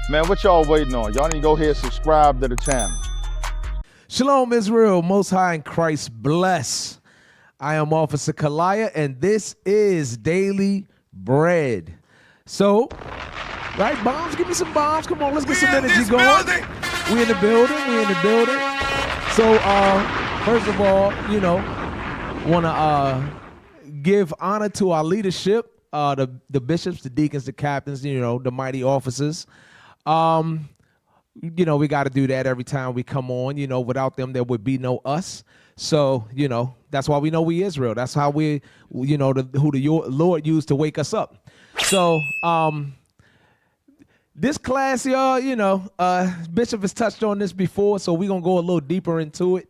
Man, what y'all waiting on? Y'all need to go ahead and subscribe to the channel. Shalom, Israel, Most High in Christ bless. I am Officer Kalaya, and this is Daily Bread. So, right, bombs, give me some bombs. Come on, let's get some energy going. We in the building. So, first of all, want to give honor to our leadership, the bishops, the deacons, the captains, the mighty officers. We got to do that every time we come on. Without them, there would be no us. So, that's why we know we Israel. That's how we, who the Lord used to wake us up. So, this class, y'all, Bishop has touched on this before, so we're going to go a little deeper into it.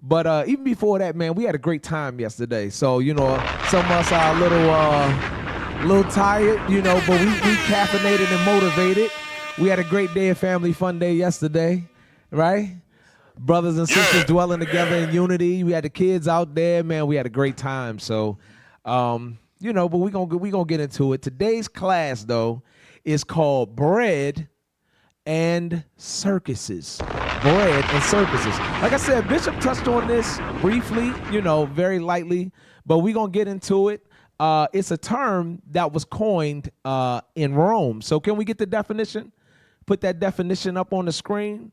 But even before that, man, we had a great time yesterday. So, some of us are a little tired, but we caffeinated and motivated. We had a great day of family fun day yesterday, right? Brothers and sisters dwelling together in unity. We had the kids out there, man. We had a great time. So, but we gonna get into it. Today's class, though, is called Bread and Circuses. Bread and Circuses. Like I said, Bishop touched on this briefly, very lightly, but we're gonna get into it. It's a term that was coined in Rome. So can we get the definition? Put that definition up on the screen.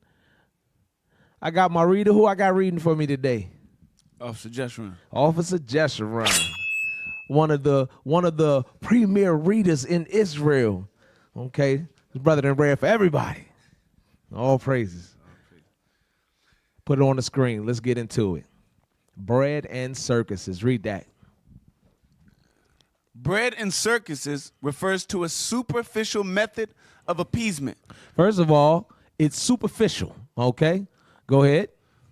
I got my reader. Who I got reading for me today? Officer Jeshurun. Officer Jeshurun. One of the premier readers in Israel. Okay. His brother done read for everybody. All praises. Put it on the screen. Let's get into it. Bread and circuses. Read that. Bread and circuses refers to a superficial method of appeasement. First of all, it's superficial, okay? Go ahead.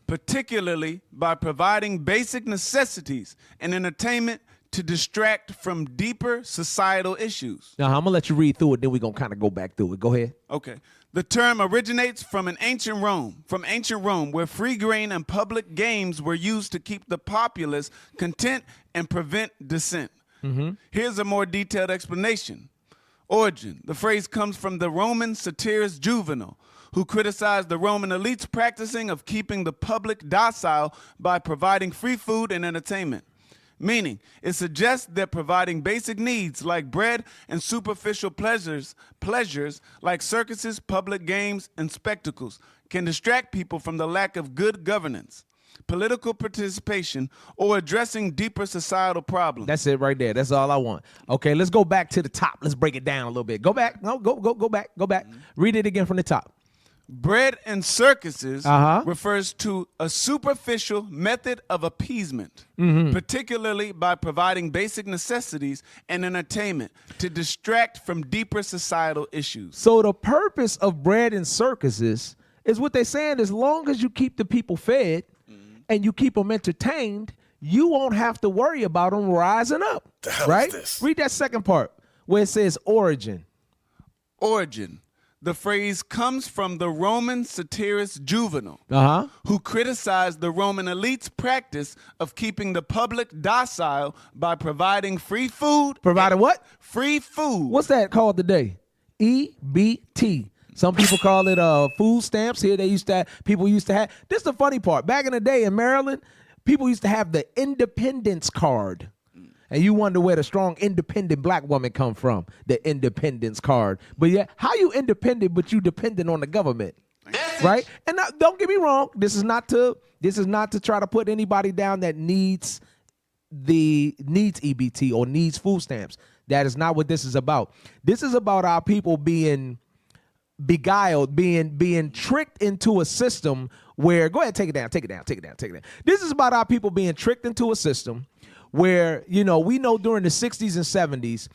Particularly by providing basic necessities and entertainment to distract from deeper societal issues. Now, I'm going to let you read through it, then we're going to kind of go back through it. Go ahead. Okay. The term originates from ancient Rome, where free grain and public games were used to keep the populace content and prevent dissent. Mm-hmm. Here's a more detailed explanation. Origin. The phrase comes from the Roman satirist Juvenal, who criticized the Roman elite's practicing of keeping the public docile by providing free food and entertainment. Meaning, it suggests that providing basic needs like bread and superficial pleasures like circuses, public games, and spectacles can distract people from the lack of good governance, political participation, or addressing deeper societal problems. That's it right there. That's all I want. Okay, let's go back to the top. Let's break it down a little bit. Go back. No, go back. Go back. Read it again from the top. Bread and circuses refers to a superficial method of appeasement, particularly by providing basic necessities and entertainment to distract from deeper societal issues. So the purpose of bread and circuses is what they're saying, as long as you keep the people fed and you keep them entertained, you won't have to worry about them rising up, right? Read that second part where it says origin. Origin. The phrase comes from the Roman satirist Juvenal, who criticized the Roman elite's practice of keeping the public docile by providing free food. Providing what? Free food. What's that called today? EBT. Some people call it food stamps. Here people used to have. This is the funny part. Back in the day in Maryland, people used to have the independence card. And you wonder where the strong, independent black woman come from, the independence card. But yeah, how you independent, but you dependent on the government, right? And now, don't get me wrong. This is not to try to put anybody down that needs EBT or needs food stamps. That is not what this is about. This is about our people being beguiled, being tricked into a system where, go ahead, take it down. This is about our people being tricked into a system where, we know during the 60s and 70s,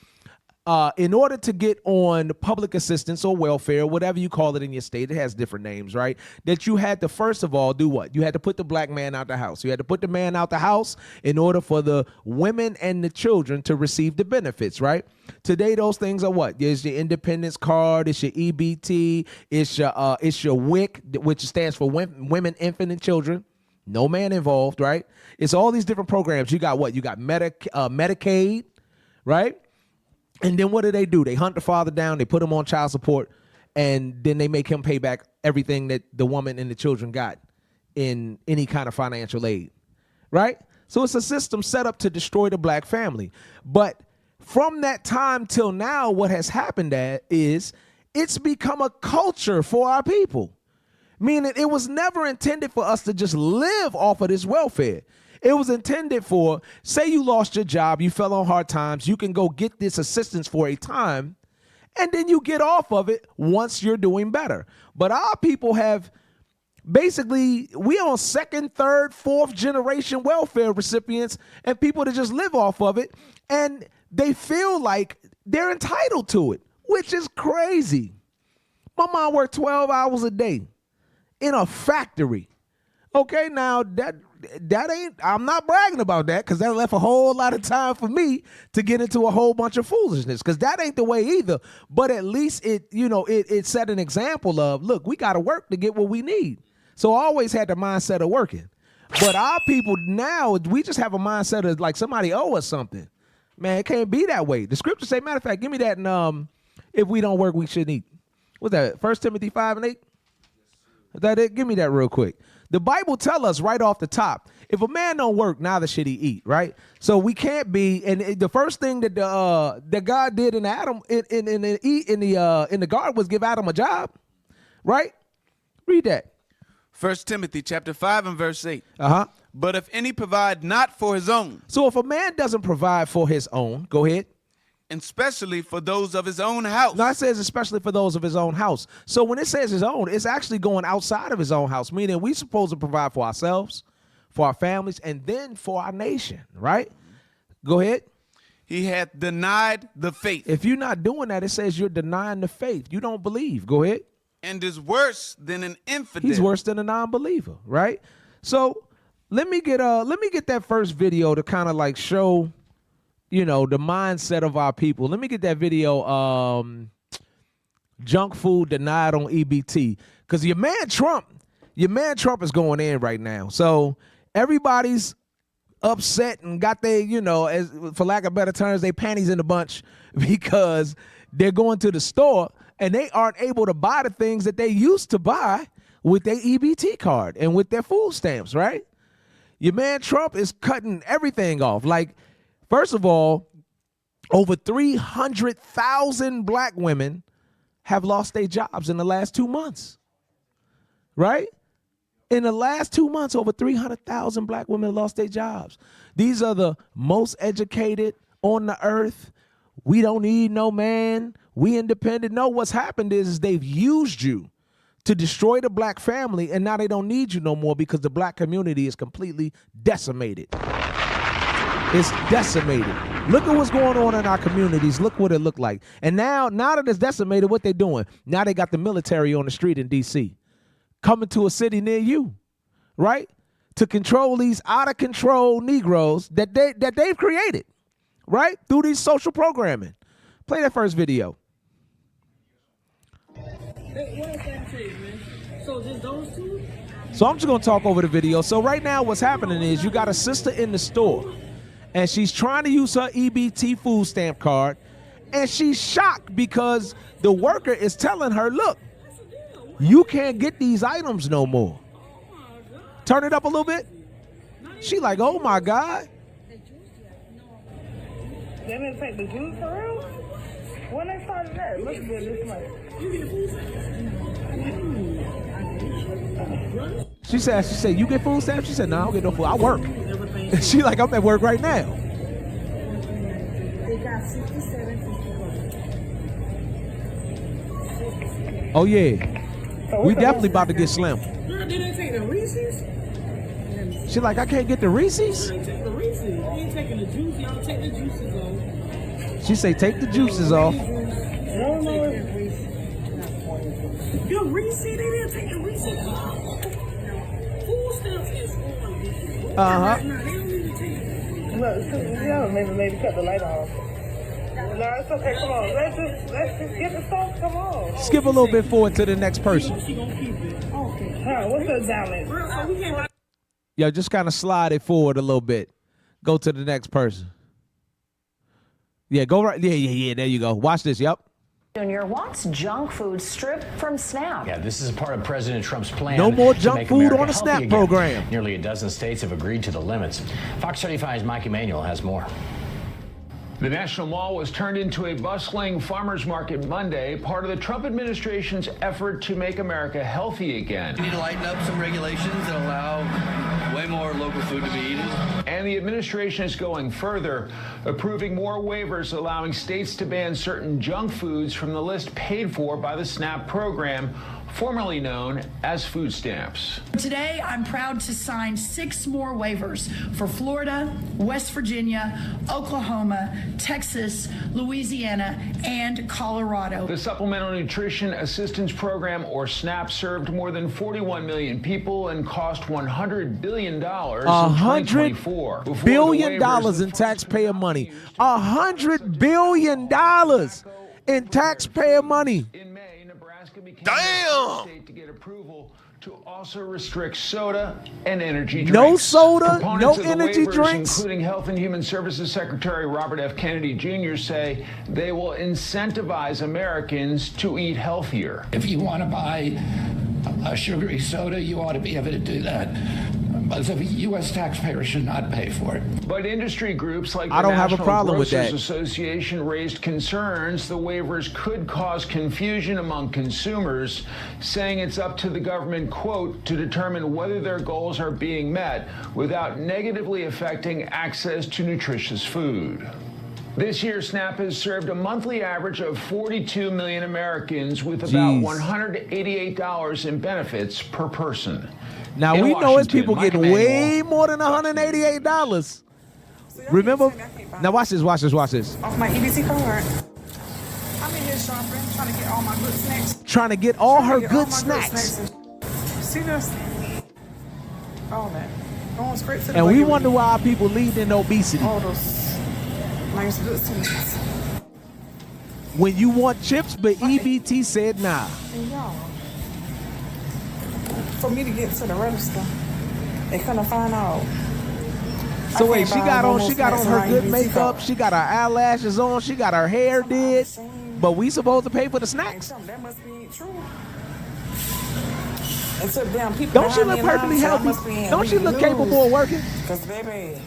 in order to get on public assistance or welfare, whatever you call it in your state, it has different names, right? That you had to, first of all, do what? You had to put the black man out the house. You had to put the man out the house in order for the women and the children to receive the benefits, right? Today, those things are what? It's your independence card, it's your EBT, it's your WIC, which stands for Women, Infant, and Children. No man involved, right? It's all these different programs. You got what? You got Medicaid, right? And then what do? They hunt the father down. They put him on child support. and then they make him pay back everything that the woman and the children got in any kind of financial aid, right? So it's a system set up to destroy the black family. But from that time till now, what has happened is it's become a culture for our people, meaning it was never intended for us to just live off of this welfare. It was intended for, say you lost your job, you fell on hard times, you can go get this assistance for a time, and then you get off of it once you're doing better. But our people have basically, we on second, third, fourth generation welfare recipients and people that just live off of it, and they feel like they're entitled to it, which is crazy. My mom worked 12 hours a day in a factory. Okay, now that ain't, I'm not bragging about that, because that left a whole lot of time for me to get into a whole bunch of foolishness, because that ain't the way either. But at least it set an example of, look, we got to work to get what we need. So I always had the mindset of working. But our people now, we just have a mindset of like somebody owe us something. Man, it can't be that way. The scriptures say, matter of fact, give me that, and if we don't work, we shouldn't eat. What's that, 1 Timothy 5:8? Is that it? Give me that real quick. The Bible tell us right off the top, if a man don't work, neither should he eat, right? So we can't be, and the first thing that that God did in Adam in the garden was give Adam a job, right? Read that. 1 Timothy chapter 5 and verse 8. Uh-huh. But if any provide not for his own. So if a man doesn't provide for his own, go ahead. And especially for those of his own house. No, it says especially for those of his own house. So when it says his own, it's actually going outside of his own house, meaning we're supposed to provide for ourselves, for our families, and then for our nation, right? Go ahead. He hath denied the faith. If you're not doing that, it says you're denying the faith. You don't believe. Go ahead. And is worse than an infidel. He's worse than a non-believer, right? So let me get that first video to kind of like show, the mindset of our people. Let me get that video, junk food denied on EBT, because your man Trump is going in right now. So everybody's upset and got their, as for lack of better terms, they panties in a bunch, because they're going to the store and they aren't able to buy the things that they used to buy with their EBT card and with their food stamps, right? Your man Trump is cutting everything off. Like, first of all, over 300,000 black women have lost their jobs in the last 2 months, right? In the last 2 months, over 300,000 black women lost their jobs. These are the most educated on the earth. We don't need no man. We independent. No, what's happened is they've used you to destroy the black family, and now they don't need you no more because the black community is completely decimated. It's decimated. Look at what's going on in our communities. Look what it looked like. And now that it's decimated, what they doing? Now they got the military on the street in D.C. coming to a city near you, right? To control these out of control Negroes that they've created, right? Through these social programming. Play that first video. So just those two? So I'm just gonna talk over the video. So right now what's happening is you got a sister in the store and she's trying to use her EBT food stamp card, and she's shocked because the worker is telling her, look, you can't get these items no more. Turn it up a little bit. She like, oh my God. They didn't take the juice for real? When they started that, look good this way. You get food stamps? She said, you get food stamps? She said, no, I don't get no food. I work. She like, I'm at work right now. They got 67. Oh yeah. We definitely about to get slim. Girl, they didn't take the Reese's? She like, I can't get the Reese's? They take the Reese's. You ain't taking the juice. Y'all take the juices off. She say, take the juices off. No. Your Reese's, they didn't take the Reese's off. Food stamps is on. Uh-huh. They don't even take it. Look, maybe cut the light off. No, it's okay. Come on. Let's just get the stuff. Come on. Skip a little bit forward to the next person. She gonna keep it. Okay. Huh, what's the balance? So we can't. Yo, just kind of slide it forward a little bit. Go to the next person. Yeah, go right. Yeah. There you go. Watch this. Yep. Jr. wants junk food stripped from SNAP. Yeah, this is part of President Trump's plan. No more to junk make food America on the healthy SNAP again. program. Nearly a dozen states have agreed to the limits. Fox 35's Mike Emanuel has more. The National Mall was turned into a bustling farmers market Monday, part of the Trump administration's effort to make America healthy again. We need to lighten up some regulations that allow way more local food to be eaten. And the administration is going further, approving more waivers allowing states to ban certain junk foods from the list paid for by the SNAP program, formerly known as food stamps. Today, I'm proud to sign 6 more waivers for Florida, West Virginia, Oklahoma, Texas, Louisiana, and Colorado. The Supplemental Nutrition Assistance Program, or SNAP, served more than 41 million people and cost $100 billion in 2024. $100 billion in taxpayer money. $100 billion in taxpayer money. In May, Nebraska became Damn! the state to get approval to also restrict soda and energy drinks. No soda, Proponents no of the energy waivers, drinks. including Health and Human Services Secretary Robert F. Kennedy Jr., say they will incentivize Americans to eat healthier. If you want to buy a sugary soda, you ought to be able to do that. But the U.S. taxpayer should not pay for it. But industry groups like I the don't have a National problem with Grocers that. Association raised concerns the waivers could cause confusion among consumers, saying it's up to the government, quote, to determine whether their goals are being met without negatively affecting access to nutritious food. This year, SNAP has served a monthly average of 42 million Americans with about $188 in benefits per person. Now, In we know it's Washington, people Mike getting Emanuel. way more than $188. Remember? Now, watch this. Off my EBT card. I'm in here shopping, trying to get all my good snacks. Trying to get all her Get good my snacks. See this? All that. Going straight to the And we bakery. wonder why our people lead in obesity. All those nice good snacks. When you want chips, but EBT said nah. And y'all, for me to get to the register, they couldn't find out. So I wait, can't she buy got no on more she got snacks on in her my good EBT makeup, card. she got her eyelashes on, she got her hair did, but we supposed to pay for the Ain't snacks? something that must be true. And so damn people. Don't she look perfectly healthy? Don't she look capable of working? Cause baby,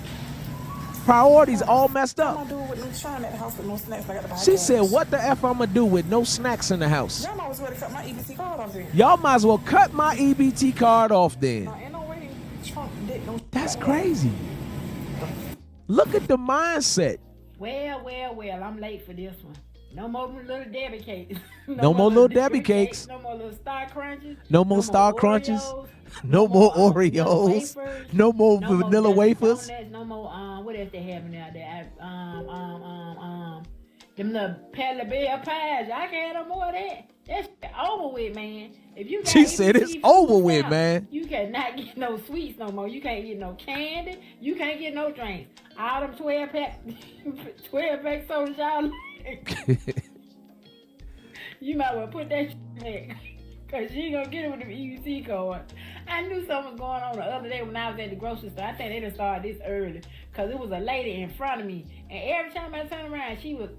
Priorities all messed what up. am I doing with no shine at the house with no snacks? I got to buy She gas. said, what the F I'ma do with no snacks in the house? Y'all might as well cut my EBT card off there. Y'all might as well cut my EBT card off then. Now, ain't no way Trump did no. That's crazy. Look at the mindset. Well, I'm late for this one. No more little Debbie cakes. No more little Debbie cakes. No more little Star Crunches. No more Star Crunches. Oreos, No more vanilla Oreos. wafers, No more no vanilla Dunkin' wafers. Donuts, no more what else they having out there? Them little Pella Bell pies. I can't have no more of that. That's over with, man. If you got She said it's EBT over food with, stamps, man. You cannot get no sweets no more. You can't get no candy. You can't get no drinks. All them 12-pack sodas y'all. You might well put that back. Cause you ain't gonna get it with the EBT card. I knew something was going on the other day when I was at the grocery store. I think they done started this early. Cause it was a lady in front of me. And every time I turned around, she was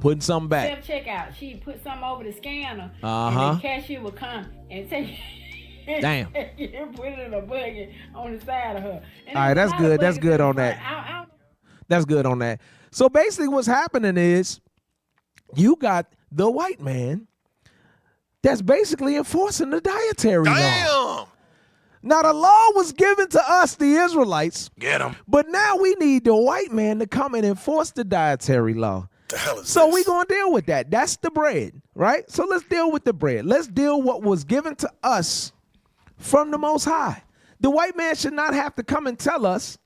Putting something back. self-checkout. She'd put something over the scanner. Uh-huh. And the cashier would come and take Damn. and put it in a bucket on the side of her. And All right, there that's was a lot of good. That's buckets good in the on front. that. I That's good on that. So basically what's happening is you got the white man that's basically enforcing the dietary law. Damn! Now the law was given to us, the Israelites, Get him. but now we need the white man to come and enforce the dietary law. The hell is So this? we're going to deal with that. That's the bread, right? So let's deal with the bread. Let's deal what was given to us from the Most High. The white man should not have to come and tell us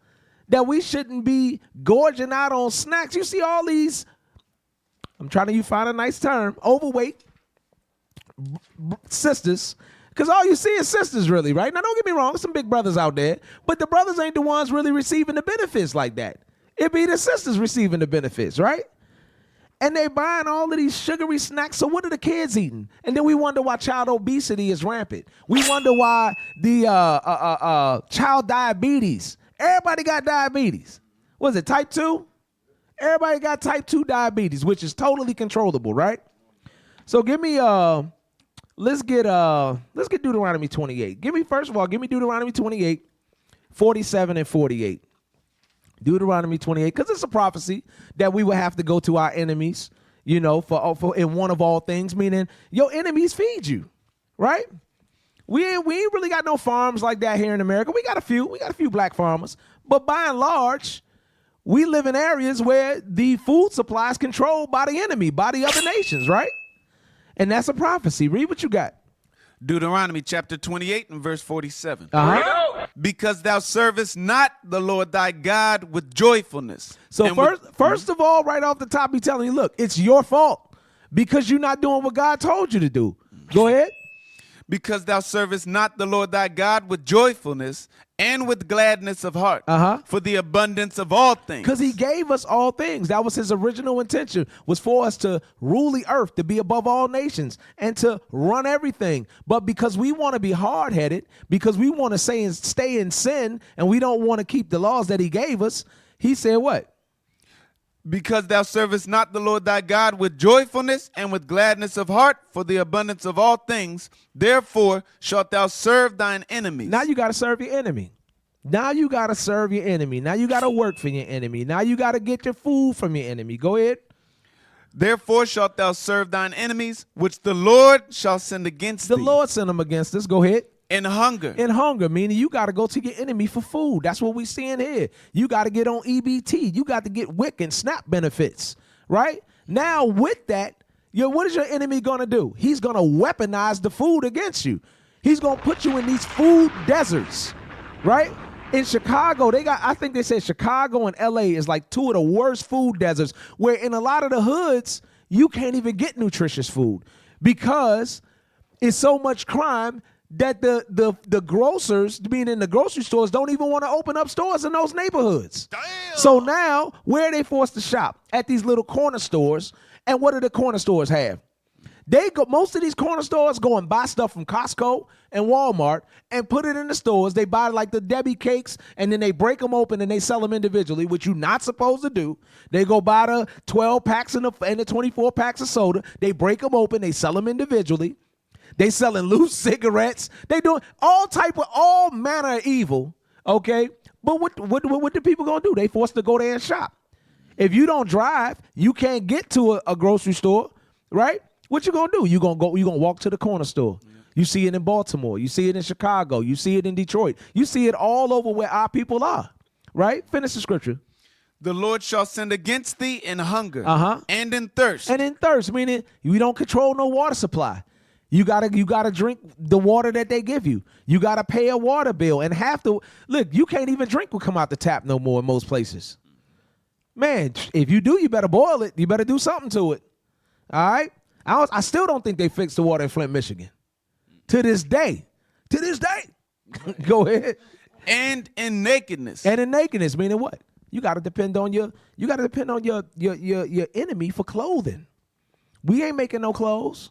that we shouldn't be gorging out on snacks. You see all these, I'm trying to find a nice term, overweight sisters, because all you see is sisters really, right? Now don't get me wrong, some big brothers out there, but the brothers ain't the ones really receiving the benefits like that. It be the sisters receiving the benefits, right? And they buying all of these sugary snacks. So what are the kids eating? And then we wonder why child obesity is rampant. We wonder why the child diabetes. Everybody got diabetes. Was it type 2? Everybody got type 2 diabetes, which is totally controllable, right? So give me let's get Deuteronomy 28. Give me Deuteronomy 28, 47 and 48. Deuteronomy 28, because it's a prophecy that we will have to go to our enemies, for in one of all things, meaning your enemies feed you, right? We ain't really got no farms like that here in America. We got a few black farmers, but by and large, we live in areas where the food supply is controlled by the enemy, by the other nations, right? And that's a prophecy. Read what you got. Deuteronomy chapter 28 and verse 47. Because thou servest not the Lord thy God with joyfulness. So first of all, right off the top, he's telling you, look, it's your fault because you're not doing what God told you to do. Go ahead. Because thou servest not the Lord thy God with joyfulness and with gladness of heart for the abundance of all things. Because he gave us all things. That was his original intention, was for us to rule the earth, to be above all nations, and to run everything. But because we want to be hard-headed, because we want to stay in sin, and we don't want to keep the laws that he gave us, he said what? Because thou servest not the Lord thy God with joyfulness and with gladness of heart for the abundance of all things, therefore shalt thou serve thine enemies. Now you got to serve your enemy. Now you got to serve your enemy. Now you got to work for your enemy. Now you got to get your food from your enemy. Go ahead. Therefore shalt thou serve thine enemies, which the Lord shall send against thee. The Lord sent them against us. Go ahead. In hunger. In hunger, meaning you got to go to your enemy for food. That's what we seeing here. You got to get on EBT. You got to get WIC and SNAP benefits, right? Now with that, what is your enemy going to do? He's going to weaponize the food against you. He's going to put you in these food deserts, right? In Chicago, I think they said Chicago and LA is like two of the worst food deserts, where in a lot of the hoods, you can't even get nutritious food because it's so much crime that the grocers, being in the grocery stores, don't even want to open up stores in those neighborhoods. Damn. So now, where are they forced to shop? At these little corner stores. And what do the corner stores have? Most of these corner stores go and buy stuff from Costco and Walmart and put it in the stores. They buy like the Debbie cakes, and then they break them open and they sell them individually, which you're not supposed to do. They go buy the 12 packs and the 24 packs of soda. They break them open. They sell them individually. They selling loose cigarettes. They doing all manner of evil, okay? But what the people gonna do? They forced to go there and shop. If you don't drive, you can't get to a grocery store, right? What you gonna do? You gonna walk to the corner store. You see it in Baltimore. You see it in Chicago. You see it in Detroit. You see it all over where our people are, right? Finish the scripture. The Lord shall send against thee in hunger and in thirst. And in thirst, meaning we don't control no water supply. You gotta drink the water that they give you. You gotta pay a water bill and look. You can't even drink what come out the tap no more in most places. Man, if you do, you better boil it. You better do something to it. All right. I still don't think they fixed the water in Flint, Michigan. To this day. Go ahead. And in nakedness. And in nakedness, meaning what? You gotta depend on your enemy for clothing. We ain't making no clothes.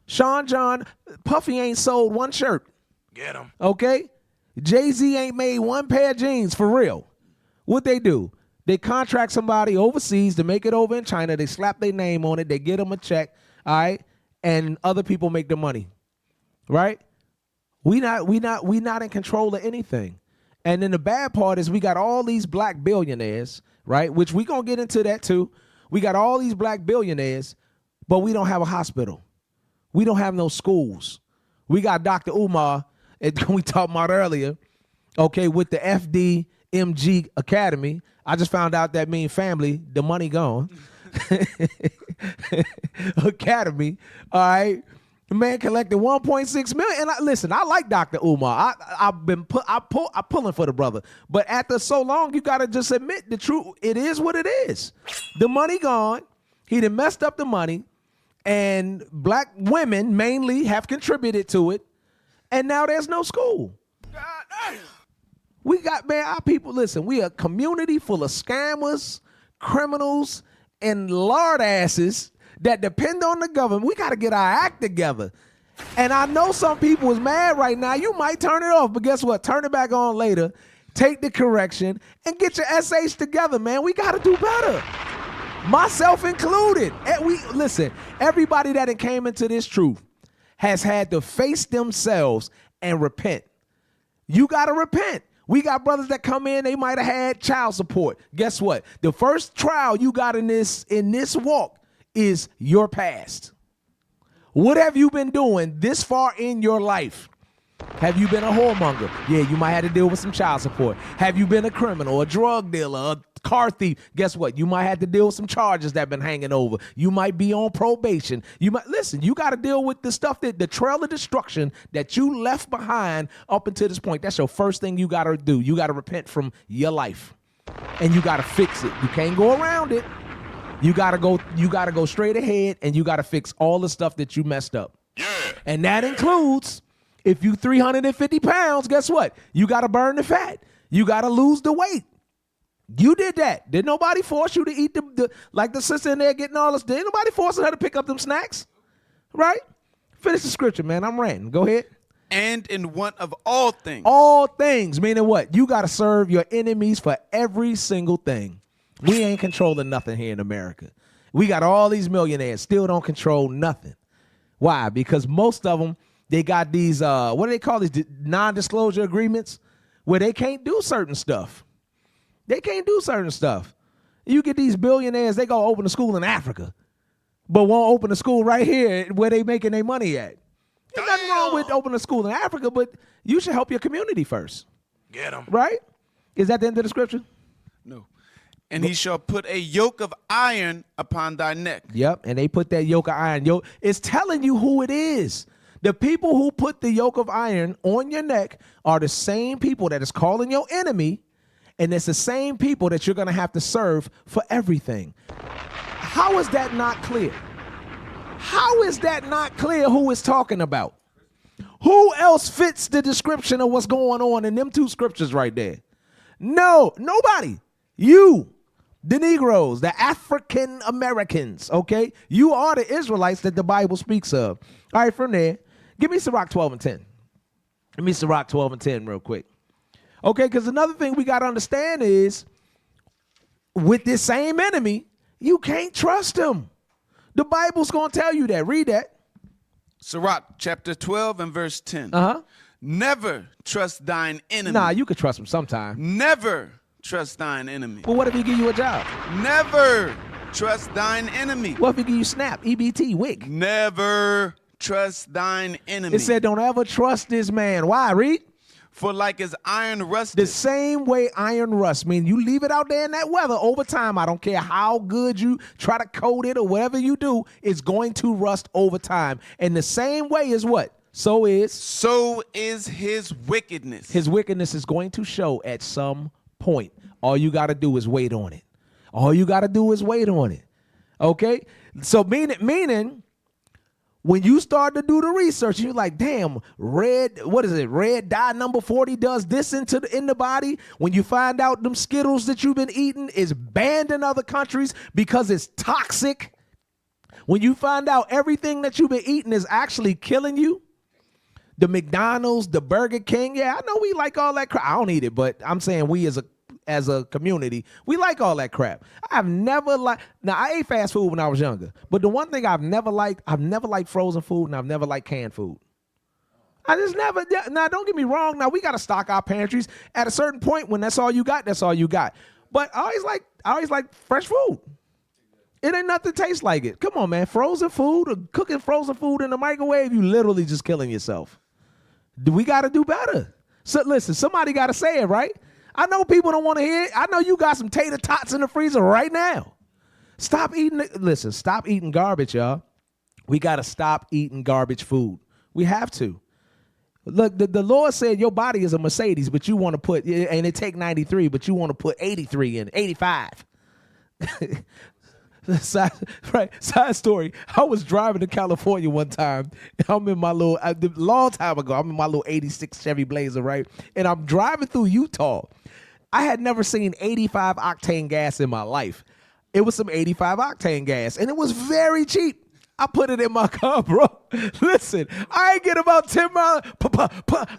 Sean John, Puffy ain't sold one shirt. Get him. Okay? Jay-Z ain't made one pair of jeans for real. What they do? They contract somebody overseas to make it over in China. They slap their name on it. They get them a check, all right? And other people make the money, right? We not in control of anything. And then the bad part is we got all these black billionaires, right? Which we gonna get into that too. We got all these black billionaires, but we don't have a hospital. We don't have no schools. We got Dr. Umar, we talked about earlier, okay, with the FDMG Academy. I just found out that means family, the money gone. Academy, all right. The man collected 1.6 million. And listen, I like Dr. Umar. I'm pulling for the brother. But after so long, you gotta just admit the truth. It is what it is. The money gone. He done messed up the money. And black women mainly have contributed to it. And now there's no school. God damn. We got, man, our people, listen, we a community full of scammers, criminals, and lard asses that depend on the government. We got to get our act together. And I know some people is mad right now. You might turn it off, but guess what? Turn it back on later. Take the correction and get your essays together, man. We got to do better. myself included. Listen, everybody that came into this truth has had to face themselves and repent. You got to repent. We got brothers that come in, they might have had child support. Guess what? The first trial you got in this walk is your past. What have you been doing this far in your life? Have you been a whoremonger? Yeah, you might have to deal with some child support. Have you been a criminal, a drug dealer, a car thief? Guess what? You might have to deal with some charges that have been hanging over. You might be on probation. You got to deal with the stuff the trail of destruction that you left behind up until this point. That's your first thing you got to do. You got to repent from your life and you got to fix it. You can't go around it. You got to go straight ahead and you got to fix all the stuff that you messed up. Yeah. And that includes, if you 350 pounds, guess what? You got to burn the fat. You got to lose the weight. You did that. Did nobody force you to eat like the sister in there getting all this? Did nobody forcing her to pick up them snacks? Right? Finish the scripture, man. I'm ranting. Go ahead. And in one of all things. All things, meaning what? You got to serve your enemies for every single thing. We ain't controlling nothing here in America. We got all these millionaires, still don't control nothing. Why? Because most of them, they got these, what do they call these, non-disclosure agreements where they can't do certain stuff. They can't do certain stuff. You get these billionaires, they go open a school in Africa, but won't open a school right here where they making their money at. There's nothing wrong with opening a school in Africa, but you should help your community first. Get them. Right? Is that the end of the scripture? No. And he shall put a yoke of iron upon thy neck. Yep, and they put that yoke of iron. It's telling you who it is. The people who put the yoke of iron on your neck are the same people that is calling your enemy, and it's the same people that you're going to have to serve for everything. How is that not clear? How is that not clear who it's talking about? Who else fits the description of what's going on in them two scriptures right there? No, nobody. You. The Negroes, the African Americans, okay? You are the Israelites that the Bible speaks of. All right, from there, give me Sirach 12 and 10. Give me Sirach 12 and 10 real quick. Okay, because another thing we got to understand is with this same enemy, you can't trust him. The Bible's going to tell you that. Read that. Sirach chapter 12 and verse 10. Uh-huh. Never trust thine enemy. Nah, you could trust him sometime. Never trust thine enemy. Well, what if he give you a job? Never trust thine enemy. What if he give you SNAP, EBT, WIC? Never trust thine enemy. It said don't ever trust this man. Why? Read. For like as iron rusted. The same way iron rusts. I mean, you leave it out there in that weather over time. I don't care how good you try to coat it or whatever you do, it's going to rust over time. And the same way is what? So is his wickedness. His wickedness is going to show at some point. All you got to do is wait on it. All you got to do is wait on it. Okay? So meaning when you start to do the research, you're like, damn, red dye number 40 does this in the body. When you find out them Skittles that you've been eating is banned in other countries because it's toxic. When you find out everything that you've been eating is actually killing you, the McDonald's, the Burger King, yeah, I know we like all that crap. I don't eat it, but I'm saying we as a community, we like all that crap. I've never now I ate fast food when I was younger, but the one thing I've never liked frozen food and I've never liked canned food. I just never, now don't get me wrong, now we got to stock our pantries. At a certain point when that's all you got, that's all you got. But I always like fresh food. It ain't nothing tastes like it. Come on, man, frozen food or cooking frozen food in the microwave, you literally just killing yourself. We got to do better. So listen, somebody got to say it, right? I know people don't want to hear it. I know you got some tater tots in the freezer right now. Stop eating garbage, y'all. We got to stop eating garbage food. We have to. Look, the Lord said your body is a Mercedes, but you want to put, and it take 93, but you want to put 83 in, 85. Side story. I was driving to California one time. I'm in my long time ago, I'm in my little 86 Chevy Blazer, right? And I'm driving through Utah. I had never seen 85 octane gas in my life. It was some 85 octane gas, and it was very cheap. I put it in my car, bro. Listen, I ain't get about 10 miles.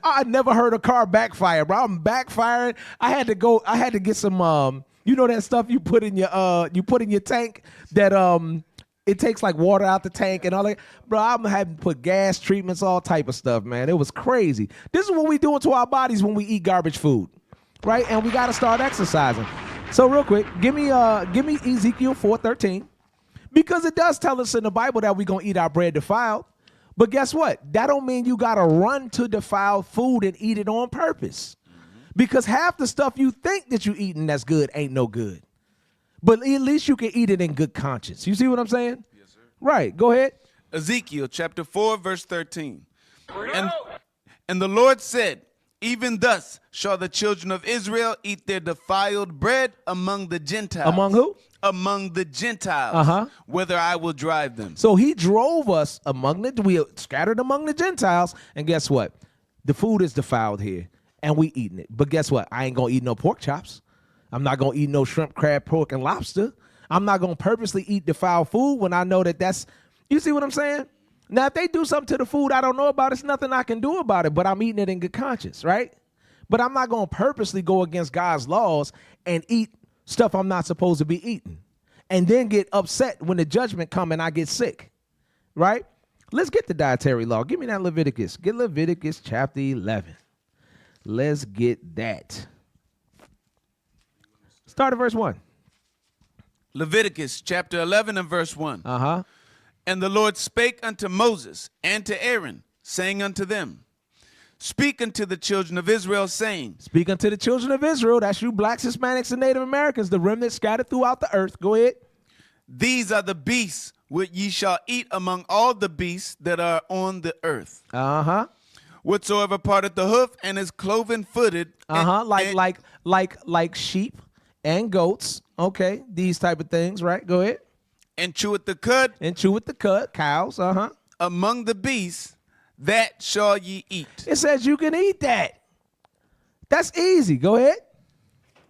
I never heard a car backfire, bro. I'm backfiring. I had to get some You know that stuff you put in your tank that it takes like water out the tank and all that. Bro, I'm having to put gas treatments, all type of stuff, man. It was crazy. This is what we doing to our bodies when we eat garbage food, right? And we got to start exercising. So real quick, give me Ezekiel 4:13, because it does tell us in the Bible that we're gonna eat our bread defiled. But guess what? That don't mean you gotta run to defiled food and eat it on purpose. Because half the stuff you think that you eating that's good ain't no good. But at least you can eat it in good conscience. You see what I'm saying? Yes, sir. Right. Go ahead. Ezekiel chapter 4, verse 13. And the Lord said, even thus shall the children of Israel eat their defiled bread among the Gentiles. Among who? Among the Gentiles, whither I will drive them. So he drove us we scattered among the Gentiles, and guess what? The food is defiled here, and we eating it. But guess what? I ain't gonna eat no pork chops. I'm not gonna eat no shrimp, crab, pork, and lobster. I'm not gonna purposely eat defiled food when I know that's, you see what I'm saying? Now, if they do something to the food I don't know about, it's nothing I can do about it, but I'm eating it in good conscience, right? But I'm not gonna purposely go against God's laws and eat stuff I'm not supposed to be eating, and then get upset when the judgment come and I get sick, right? Let's get the dietary law. Give me that Leviticus. Get Leviticus chapter 11. Let's get that. Start at verse 1. Leviticus chapter 11 and verse 1. And the Lord spake unto Moses and to Aaron, saying unto them, speak unto the children of Israel, saying. Speak unto the children of Israel. That's you blacks, Hispanics, and Native Americans, the remnant scattered throughout the earth. Go ahead. These are the beasts which ye shall eat among all the beasts that are on the earth. Whatsoever parteth the hoof and is cloven footed. Like sheep and goats. Okay, these type of things, right? Go ahead. And cheweth the cud. And cheweth the cud. Cows. Among the beasts, that shall ye eat. It says you can eat that. That's easy. Go ahead.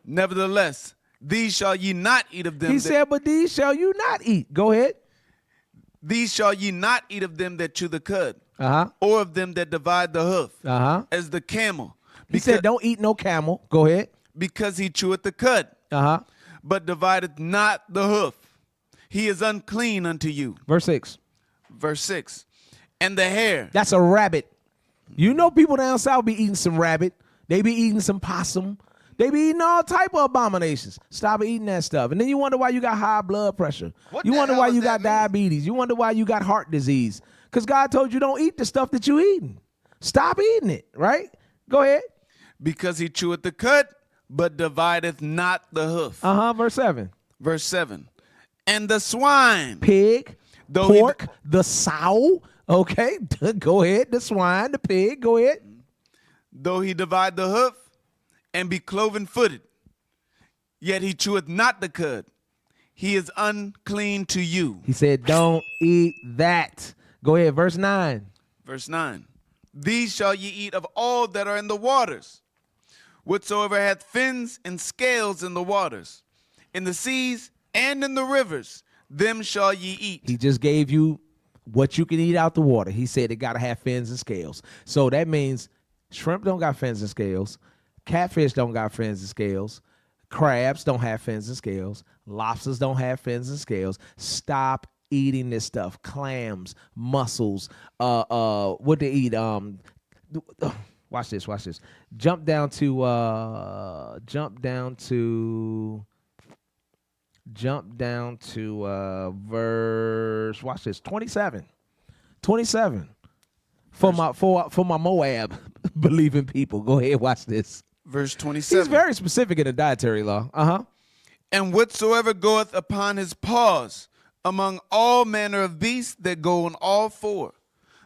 Nevertheless, these shall ye not eat of them. He said, but these shall you not eat. Go ahead. These shall ye not eat of them that chew the cud, or of them that divide the hoof, as the camel. He said, don't eat no camel. Go ahead. Because he cheweth the cud, but divideth not the hoof. He is unclean unto you. Verse 6. Verse 6. And the hare. That's a rabbit. You know people down south be eating some rabbit. They be eating some possum. They be eating all type of abominations. Stop eating that stuff. And then you wonder why you got high blood pressure. You wonder why you got diabetes. You wonder why you got heart disease. Because God told you don't eat the stuff that you eating. Stop eating it, right? Go ahead. Because he cheweth the cud, but divideth not the hoof. Verse 7. Verse 7. And the swine. Pig, pork, the sow. Okay, go ahead. The swine, the pig, go ahead. Though he divide the hoof and be cloven footed, yet he cheweth not the cud. He is unclean to you. He said, don't eat that. Go ahead, verse 9. Verse 9. These shall ye eat of all that are in the waters, whatsoever hath fins and scales in the waters, in the seas and in the rivers, them shall ye eat. He just gave you what you can eat out the water. He said it got to have fins and scales. So that means shrimp don't got fins and scales. Catfish don't got fins and scales. Crabs don't have fins and scales. Lobsters don't have fins and scales. Stop eating this stuff. Clams, mussels, what they eat. Watch this. Jump down to verse, watch this, 27. For my Moab believing people. Go ahead, watch this. Verse 27. He's very specific in the dietary law. And whatsoever goeth upon his paws among all manner of beasts that go on all four,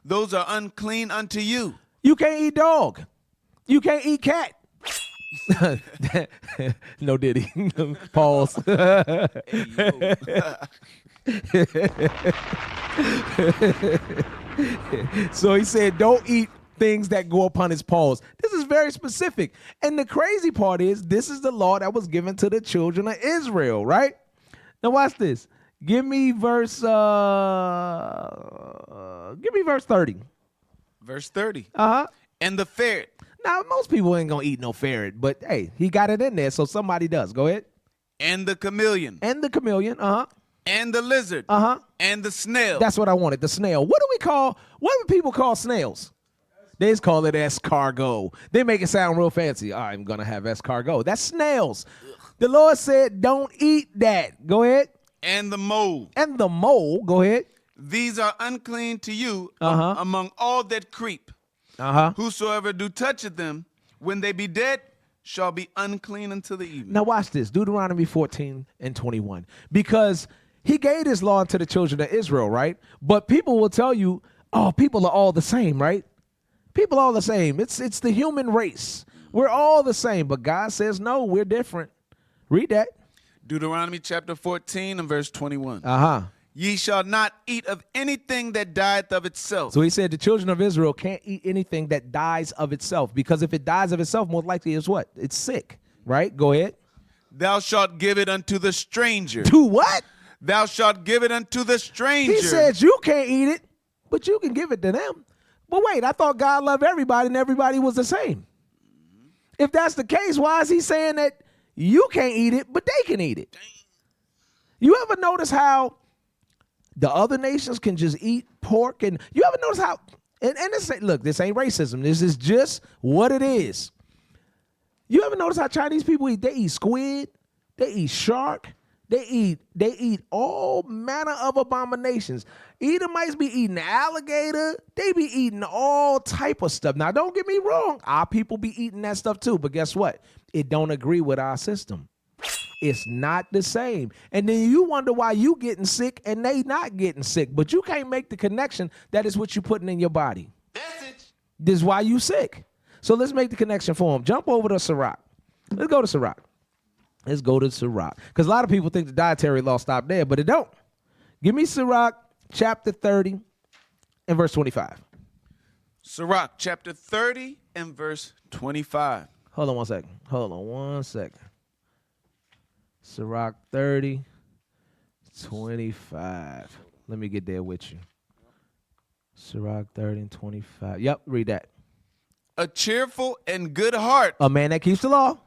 those are unclean unto you. You can't eat dog. You can't eat cat. No diddy. Pause. So he said, don't eat things that go upon his paws. This is very specific. And the crazy part is, this is the law that was given to the children of Israel, right? Now watch this. Give me verse 30. Verse 30. And the ferret. Now, most people ain't gonna eat no ferret, but hey, he got it in there, so somebody does. Go ahead. and the chameleon, And the chameleon, and the lizard, and the snail. That's what I wanted, the snail. What do people call snails? They just call it escargot. They make it sound real fancy. I'm going to have escargot. That's snails. The Lord said, don't eat that. Go ahead. And the mole. And the mole. Go ahead. These are unclean to you among all that creep. Whosoever do toucheth them, when they be dead, shall be unclean until the evening. Now watch this. Deuteronomy 14 and 21. Because he gave this law to the children of Israel, right? But people will tell you, oh, people are all the same, right? People are all the same. It's the human race. We're all the same. But God says, no, we're different. Read that. Deuteronomy chapter 14 and verse 21. Ye shall not eat of anything that dieth of itself. So he said the children of Israel can't eat anything that dies of itself, because if it dies of itself, most likely is what? It's sick, right? Go ahead. Thou shalt give it unto the stranger. To what? Thou shalt give it unto the stranger. He says you can't eat it, but you can give it to them. But wait, I thought God loved everybody and everybody was the same. If that's the case, why is he saying that you can't eat it, but they can eat it? You ever notice how the other nations can just eat pork? And you ever notice how, and this ain't racism. This is just what it is. You ever notice how Chinese people eat? They eat squid, they eat shark, they eat all manner of abominations. Edomites be eating alligator. They be eating all type of stuff. Now, don't get me wrong. Our people be eating that stuff too. But guess what? It don't agree with our system. It's not the same. And then you wonder why you getting sick and they not getting sick. But you can't make the connection that is what you putting in your body. This is why you sick. So let's make the connection for them. Jump over to Sirach. Let's go to Sirach. Let's go to Sirach. Because a lot of people think the dietary law stopped there, but it don't. Give me Sirach chapter 30 and verse 25. Sirach chapter 30 and verse 25. Hold on one second. Sirach 30, 25. Let me get there with you. Sirach 30 and 25. Yep, read that. A cheerful and good heart. A man that keeps the law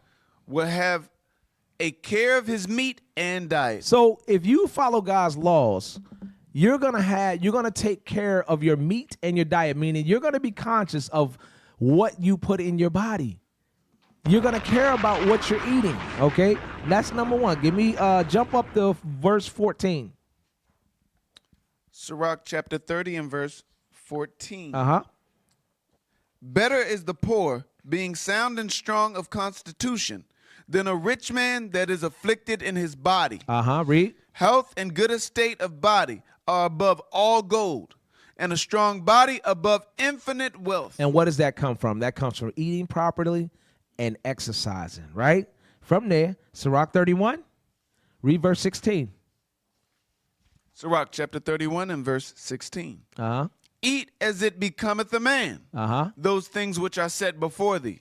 will have a care of his meat and diet. So if you follow God's laws, you're gonna take care of your meat and your diet, meaning you're gonna be conscious of what you put in your body. You're gonna care about what you're eating. Okay, that's number one. Give me jump up to verse 14. Sirach chapter 30 and verse 14. Better is the poor being sound and strong of constitution than a rich man that is afflicted in his body. Read. Health and good estate of body are above all gold, and a strong body above infinite wealth. And what does that come from? That comes from eating properly and exercising, right? From there, Sirach 31, read verse 16. Sirach chapter 31 and verse 16. Eat as it becometh a man, those things which are set before thee,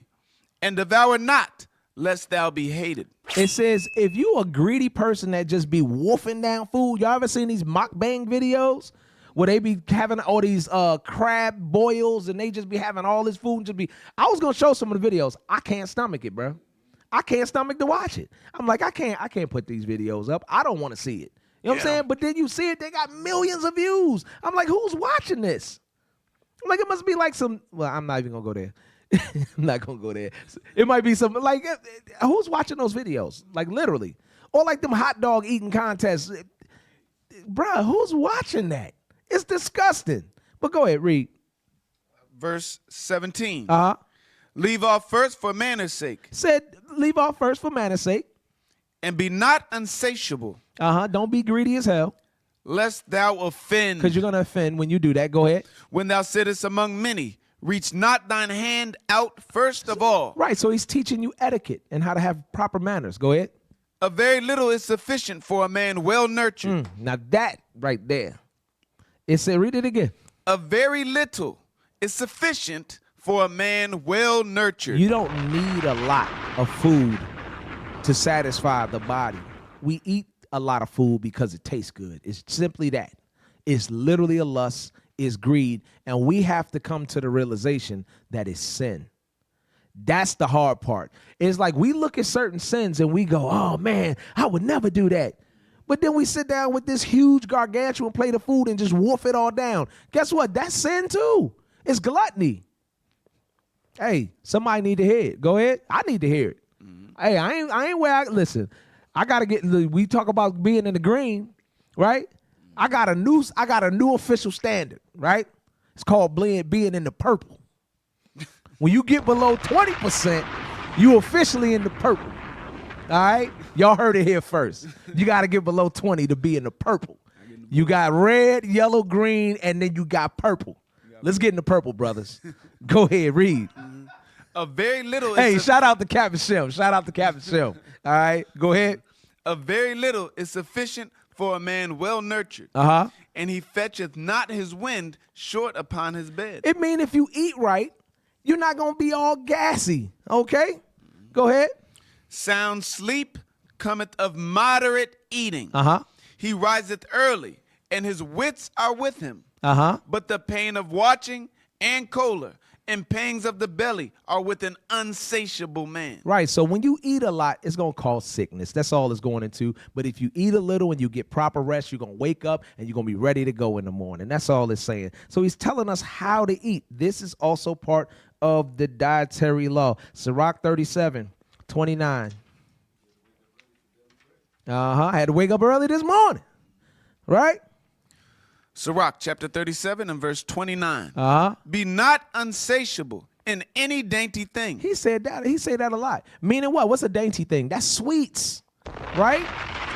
and devour not, lest thou be hated. It says, if you a greedy person that just be wolfing down food, y'all ever seen these mukbang videos where they be having all these crab boils and they just be having all this food and just be, I was gonna show some of the videos. I can't stomach it, bro. I can't stomach to watch it. I'm like, I can't put these videos up. I don't want to see it. You know what I'm saying? But then you see it, they got millions of views. I'm like, who's watching this? I'm like, it must be like some, well, I'm not even gonna go there. I'm not gonna go there. It might be some, like, who's watching those videos? Like, literally. Or like them hot dog eating contests. Bruh, who's watching that? It's disgusting. But go ahead, read. Verse 17. Leave off first for manners' sake. Said, leave off first for manners' sake. And be not unsatiable. Don't be greedy as hell. Lest thou offend. Because you're going to offend when you do that. Go ahead. When thou sittest among many, reach not thine hand out first of all. Right, so he's teaching you etiquette and how to have proper manners. Go ahead. A very little is sufficient for a man well nurtured. Now that right there. It said, read it again. A very little is sufficient for a man well nurtured. You don't need a lot of food to satisfy the body. We eat a lot of food because it tastes good. It's simply that. It's literally a lust, it's greed, and we have to come to the realization that it's sin. That's the hard part. It's like we look at certain sins and we go, oh man, I would never do that. But then we sit down with this huge gargantuan plate of food and just wolf it all down. Guess what? That's sin too. It's gluttony. Hey, somebody need to hear it. Go ahead. I need to hear it. Hey, I ain't where listen. I gotta get. We talk about being in the green, right? I got a new official standard, right? It's called being in the purple. When you get below 20%, you officially in the purple. All right? Y'all heard it here first. You got to get below 20 to be in the purple. You got red, yellow, green, and then you got purple. Let's get in the purple, brothers. Go ahead, read. A very little. Hey, shout out to Captain Shem. Shout out to Captain Shem. All right, go ahead. A very little is sufficient for a man well nurtured. And he fetcheth not his wind short upon his bed. It mean if you eat right, you're not going to be all gassy, okay? Go ahead. Sound sleep cometh of moderate eating. He riseth early, and his wits are with him. But the pain of watching and choler and pangs of the belly are with an unsatiable man. Right, so when you eat a lot, it's going to cause sickness. That's all it's going into. But if you eat a little and you get proper rest, you're going to wake up and you're going to be ready to go in the morning. That's all it's saying. So he's telling us how to eat. This is also part of the dietary law. Sirach 37:29. I had to wake up early this morning, right? Sirach chapter 37 and verse 29. Be not unsatiable in any dainty thing. He said that. He said that a lot. Meaning what? What's a dainty thing? That's sweets, right?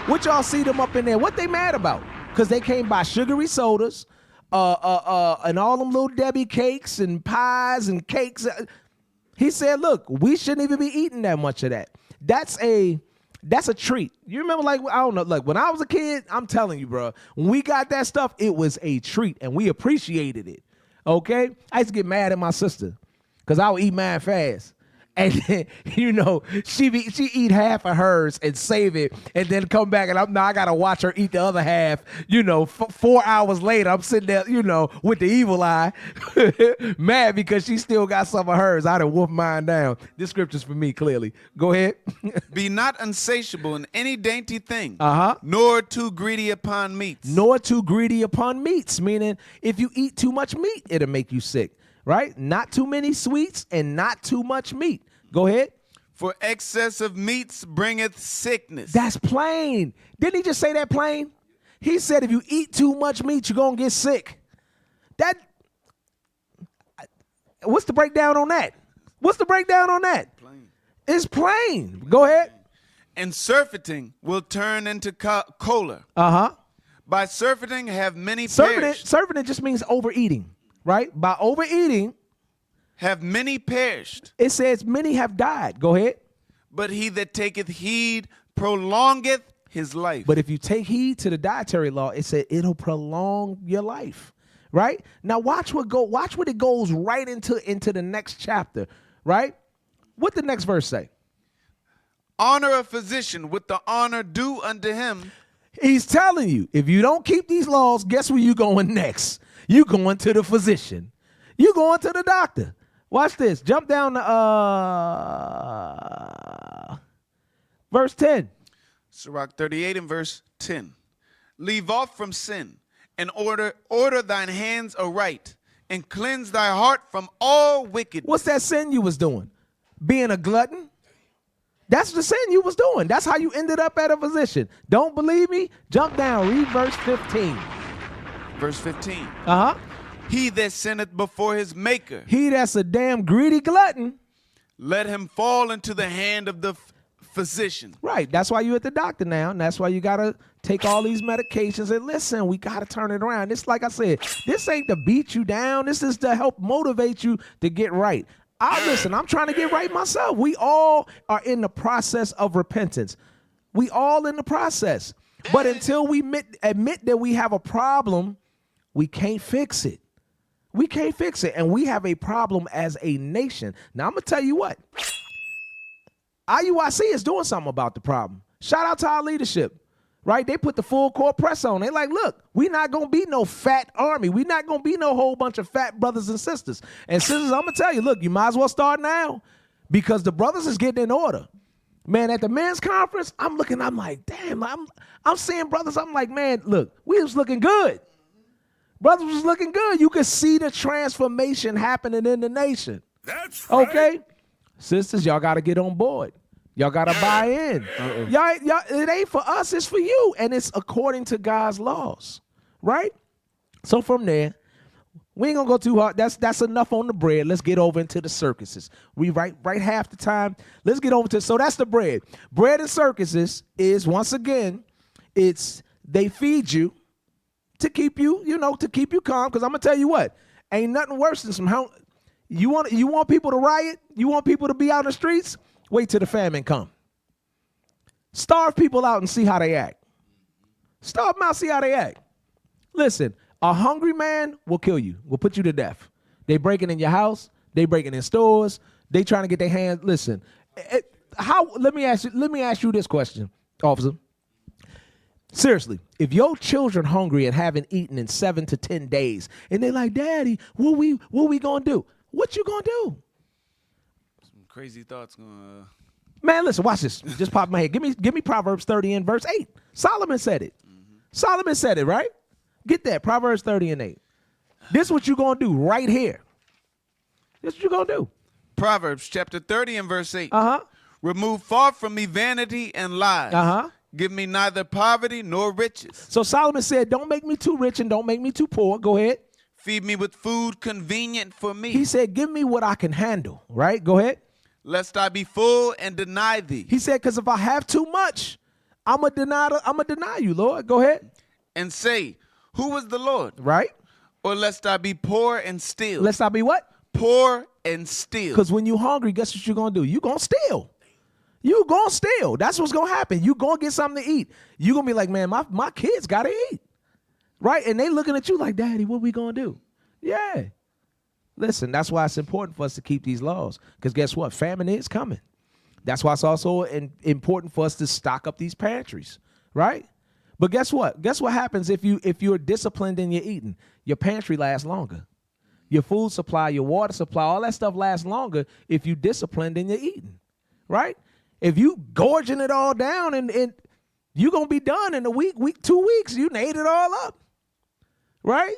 What y'all see them up in there? What they mad about? Because they came by sugary sodas, and all them little Debbie cakes and pies and cakes. He said, look, we shouldn't even be eating that much of that. That's a treat. You remember, like, I don't know, like when I was a kid, I'm telling you, bro, when we got that stuff, it was a treat and we appreciated it. Okay? I used to get mad at my sister because I would eat mine fast. And then, you know, she eat half of hers and save it and then come back and I got to watch her eat the other half. You know, 4 hours later, I'm sitting there, you know, with the evil eye, mad because she still got some of hers. I done wolfed mine down. This scripture's for me, clearly. Go ahead. Be not unsatiable in any dainty thing, nor too greedy upon meats. Nor too greedy upon meats, meaning if you eat too much meat, it'll make you sick. Right? Not too many sweets and not too much meat. Go ahead. For excess of meats bringeth sickness. That's plain. Didn't he just say that plain? He said if you eat too much meat, you're going to get sick. What's the breakdown on that? What's the breakdown on that? Plain. It's plain. Go ahead. And surfeiting will turn into choler. By surfeiting have many perished. Surfeiting just means overeating. Right? By overeating, have many perished. It says many have died. Go ahead. But he that taketh heed prolongeth his life. But if you take heed to the dietary law, it said it'll prolong your life. Right? Now watch what it goes right into the next chapter. Right? What the next verse say? Honor a physician with the honor due unto him. He's telling you, if you don't keep these laws, guess where you going next? You going to the physician. You going to the doctor. Watch this. Jump down to verse 10. Sirach 38 and verse 10. Leave off from sin and order thine hands aright and cleanse thy heart from all wickedness. What's that sin you was doing? Being a glutton? That's the sin you was doing. That's how you ended up at a physician. Don't believe me? Jump down. Read verse 15. Verse 15. He that sinneth before his maker. He that's a damn greedy glutton. Let him fall into the hand of the physician. Right. That's why you at the doctor now. And that's why you got to take all these medications. And listen, we got to turn it around. This, like I said, this ain't to beat you down. This is to help motivate you to get right. Listen, I'm trying to get right myself. We all are in the process of repentance. We all in the process. But until we admit that we have a problem, we can't fix it. We can't fix it. And we have a problem as a nation. Now, I'm going to tell you what. IUIC is doing something about the problem. Shout out to our leadership, right? They put the full court press on. They like, look, we're not going to be no fat army. We're not going to be no whole bunch of fat brothers and sisters. And sisters, I'm going to tell you, look, you might as well start now because the brothers is getting in order. Man, at the men's conference, I'm like, damn, I'm seeing brothers. I'm like, man, look, we was looking good. Brothers was looking good. You could see the transformation happening in the nation. That's right. Okay? Sisters, y'all got to get on board. Y'all got to buy in. Y'all, it ain't for us, it's for you. And it's according to God's laws, right? So from there, we ain't gonna go too hard. That's enough on the bread. Let's get over into the circuses. We right half the time. Let's get over to, so that's the bread. Bread and circuses is, once again, they feed you to keep you, to keep you calm. Because I'm gonna tell you what, ain't nothing worse than you want people to riot, you want people to be out in the streets, wait till the famine come. Starve people out and see how they act. Starve them out, see how they act. Listen, a hungry man will kill you, will put you to death. They breaking in your house, they breaking in stores, they trying to get their hands. Listen, let me ask you this question, officer. Seriously, if your children hungry and haven't eaten in 7 to 10 days, and they like, Daddy, what we gonna do? What you gonna do? Some crazy thoughts gonna. Man, listen, watch this. Just pop in my head. Give me Proverbs 30 and verse 8. Solomon said it. Solomon said it, right? Get that, Proverbs 30 and 8. This is what you're going to do right here. This is what you're going to do. Proverbs chapter 30 and verse 8. Uh-huh. Remove far from me vanity and lies. Uh-huh. Give me neither poverty nor riches. So Solomon said, don't make me too rich and don't make me too poor. Go ahead. Feed me with food convenient for me. He said, give me what I can handle, right? Go ahead. Lest I be full and deny thee. He said, because if I have too much, I'm going to deny you, Lord. Go ahead. And say, who is the Lord? Right. Or lest I be poor and steal. Lest I be what? Poor and steal. Because when you're hungry, guess what you're going to do? You're going to steal. You're going to steal. That's what's going to happen. You're going to get something to eat. You're going to be like, man, my kids got to eat. Right? And they looking at you like, Daddy, what we going to do? Yeah. Listen, that's why it's important for us to keep these laws. Because guess what? Famine is coming. That's why it's also important for us to stock up these pantries. Right? But guess what? Guess what happens if you're disciplined in your eating? Your pantry lasts longer. Your food supply, your water supply, all that stuff lasts longer if you disciplined in your eating, right? If you gorging it all down and you're going to be done in a week, 2 weeks, you ate it all up, right?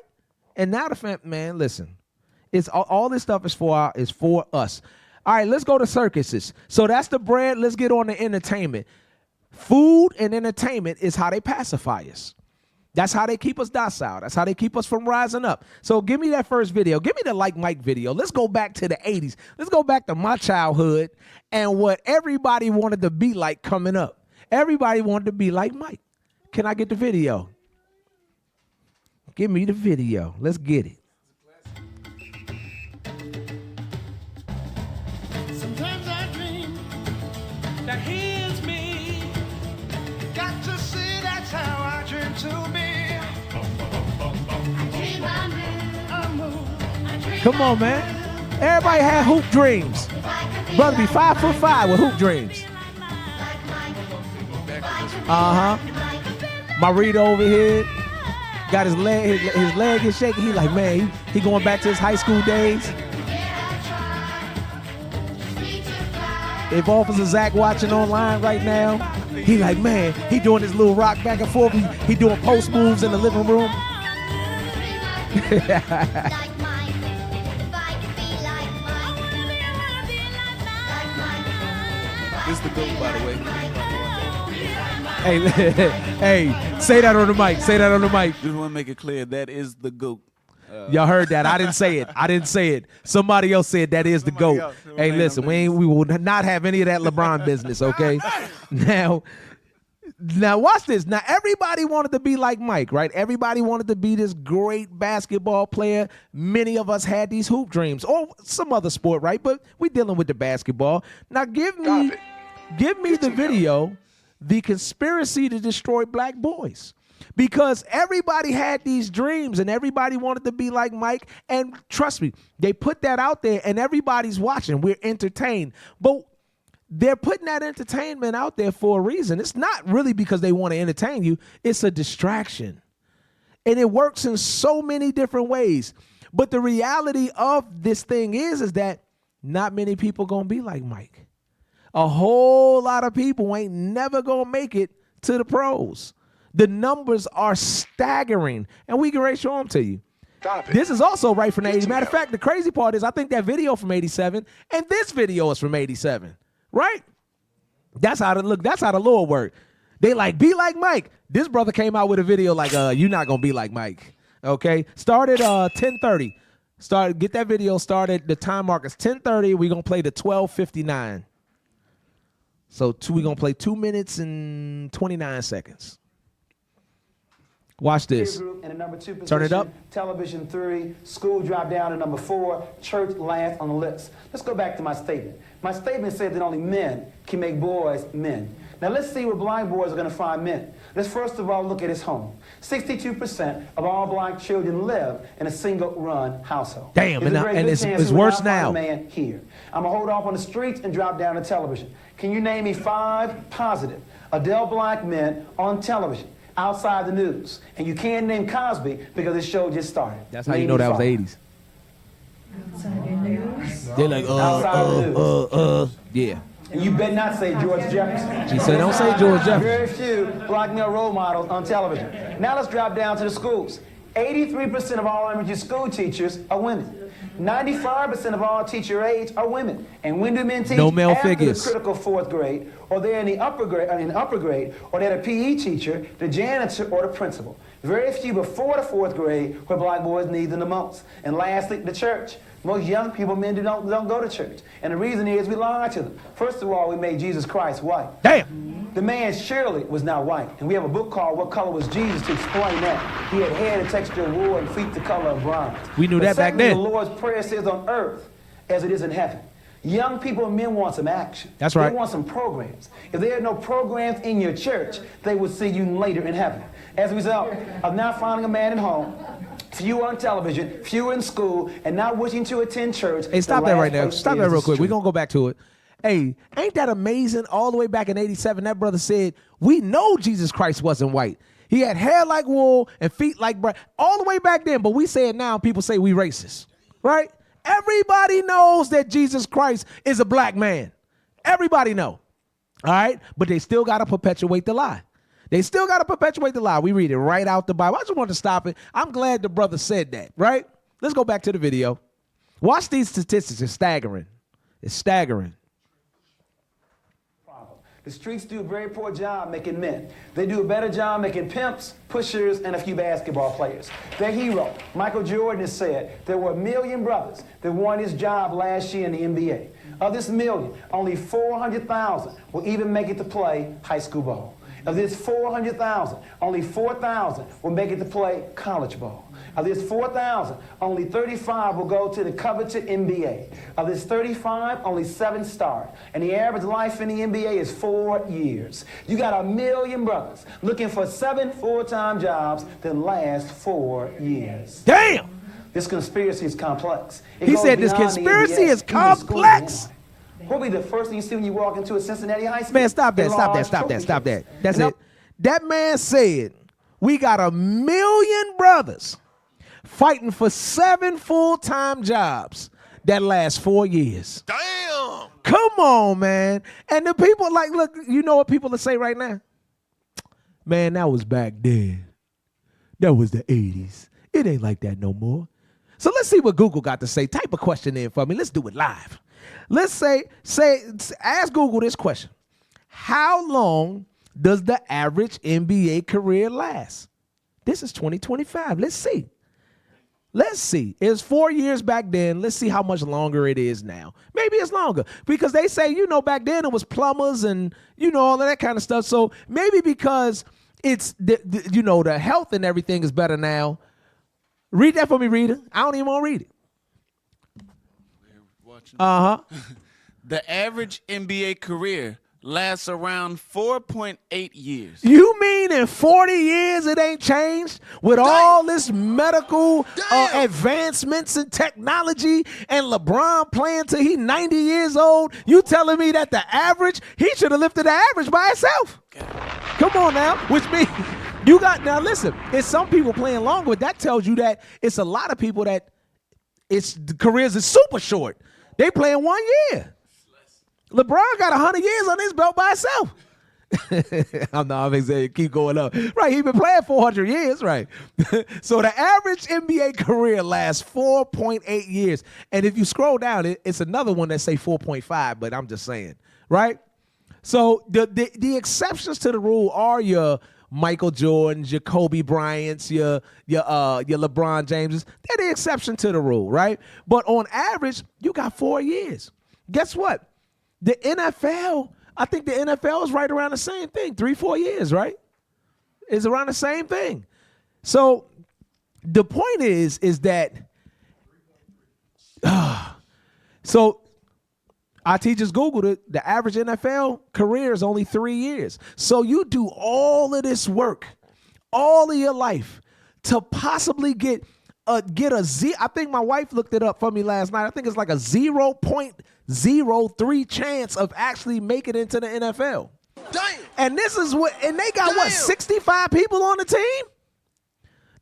And now man, listen, it's all this stuff is for us. All right, let's go to circuses. So that's the bread. Let's get on to entertainment. Food and entertainment is how they pacify us. That's how they keep us docile. That's how they keep us from rising up. So give me that first video. Give me the Like Mike video. Let's go back to the 80s. Let's go back to my childhood and what everybody wanted to be like coming up. Everybody wanted to be like Mike. Can I get the video? Give me the video. Let's get it. Sometimes I dream that here's me. Got to see that's how I dream to be. Come on, man. Everybody had hoop dreams. Brother be 5'5" with hoop dreams. Marlboro over here got his leg is shaking. He like, man, he going back to his high school days. If Officer Zach watching online right now, he like, man, he doing his little rock back and forth. He doing post moves in the living room. This is the goat, by the way. Hey, say that on the mic. Say that on the mic. Just want to make it clear, that is the goat. Y'all heard that. I didn't say it. Somebody else said that is the GOAT. Hey, listen, we will not have any of that LeBron business, okay? Now watch this. Now, everybody wanted to be like Mike, right? Everybody wanted to be this great basketball player. Many of us had these hoop dreams or some other sport, right? But we dealing with the basketball. Now, give me the video, The Conspiracy to Destroy Black Boys. Because everybody had these dreams and everybody wanted to be like Mike. And trust me, they put that out there and everybody's watching. We're entertained. But they're putting that entertainment out there for a reason. It's not really because they want to entertain you. It's a distraction. And it works in so many different ways. But the reality of this thing is that not many people gonna be like Mike. A whole lot of people ain't never gonna make it to the pros. The numbers are staggering, and we can right show them to you. This is also right from the 80s. Matter of fact, the crazy part is I think that video from 87 and this video is from 87, right? That's how it look. That's how the Lord work. They like, be like Mike. This brother came out with a video like, you're not going to be like Mike, okay? Started 10:30. Get that video started. The time mark is 10:30. We're going to play the 12:59. So we're going to play 2 minutes and 29 seconds. Watch this. In the number 2 position, turn it up. Television 3, school dropped down to number 4, church last on the list. Let's go back to my statement. My statement said that only men can make boys men. Now let's see where blind boys are going to find men. Let's first of all look at his home. 62% of all black children live in a single-run household. Damn, and it's worse now. Man here. I'm going to hold off on the streets and drop down to television. Can you name me 5 positive adult black men on television outside the news? And you can't name Cosby because this show just started. That's how you know that was the 80s. They're like, yeah. And you better not say George Jefferson. She said, don't say George Jefferson. Very few black male role models on television. Now let's drop down to the schools. 83% of all elementary school teachers are women. 95% of all teacher aides are women. And when do men teach? No male after figures. the critical 4th grade, or they're in the upper grade, or they're a PE teacher, the janitor, or the principal. Very few before the 4th grade where black boys need them the most. And lastly, the church. Most young people, men, don't go to church. And the reason is we lie to them. First of all, we made Jesus Christ white. Damn! The man surely was not white. And we have a book called What Color Was Jesus to explain that. He had hair the texture of wool and feet the color of bronze. We knew that back then. The Lord's Prayer says on earth as it is in heaven. Young people and men want some action. That's right. They want some programs. If there are no programs in your church, they will see you later in heaven. As a result of not finding a man at home, few on television, few in school, and not wishing to attend church. Hey, stop that right now. Stop that real quick. We're going to go back to it. Hey, ain't that amazing? All the way back in 87, that brother said, we know Jesus Christ wasn't white. He had hair like wool and feet like bread. All the way back then, but we say it now, people say we racist, right? Everybody knows that Jesus Christ is a black man. Everybody know, all right? But they still got to perpetuate the lie. They still got to perpetuate the lie. We read it right out the Bible. I just want to stop it. I'm glad the brother said that, right? Let's go back to the video. Watch these statistics. It's staggering. It's staggering. The streets do a very poor job making men. They do a better job making pimps, pushers, and a few basketball players. Their hero, Michael Jordan, has said there were 1 million brothers that won his job last year in the NBA. Of this million, only 400,000 will even make it to play high school ball. Of this 400,000, only 4,000 will make it to play college ball. Of this 4,000, only 35 will go to the coveted NBA. Of this 35, only 7 start. And the average life in the NBA is 4 years. You got 1 million brothers looking for 7 full-time jobs that last 4 years. Damn! This conspiracy is complex. He said this conspiracy is complex. What will be the first thing you see when you walk into a Cincinnati high school? Man, stop that. That's it. That man said, we got 1 million brothers fighting for 7 full-time jobs that last 4 years. Damn! Come on, man. And the people like, look, you know what people will say right now? Man, that was back then. That was the 80s. It ain't like that no more. So let's see what Google got to say. Type a question in for me. Let's do it live. Let's ask Google this question. How long does the average NBA career last? This is 2025. Let's see. It's 4 years back then. Let's see how much longer it is now. Maybe it's longer because they say, back then it was plumbers and, all of that kind of stuff. So maybe because it's, the health and everything is better now. Read that for me, Rita. I don't even want to read it. Uh-huh. The average NBA career lasts around 4.8 years. You mean in 40 years it ain't changed with all this medical advancements and technology and LeBron playing till he 90 years old? You telling me that the average, he should have lifted the average by himself. Come on now, which means now listen, it's some people playing longer, but that tells you that it's a lot of people that the careers is super short. They playing 1 year. LeBron got 100 years on his belt by himself. I'm saying keep going up. Right, he been playing 400 years, right? So the average NBA career lasts 4.8 years. And if you scroll down, it's another one that say 4.5, but I'm just saying, right? So the exceptions to the rule are your Michael Jordans, your Kobe Bryants, your LeBron Jameses. They're the exception to the rule, right? But on average, you got 4 years. Guess what? The NFL, I think the NFL is right around the same thing, 3-4 years, right? It's around the same thing. So the point is that, so our teachers Googled it, the average NFL career is only 3 years. So you do all of this work, all of your life to possibly get a Z. I think my wife looked it up for me last night. I think it's like a 0.03 chance of actually making it into the NFL. Damn. And this is what, and they got what, 65 people on the team?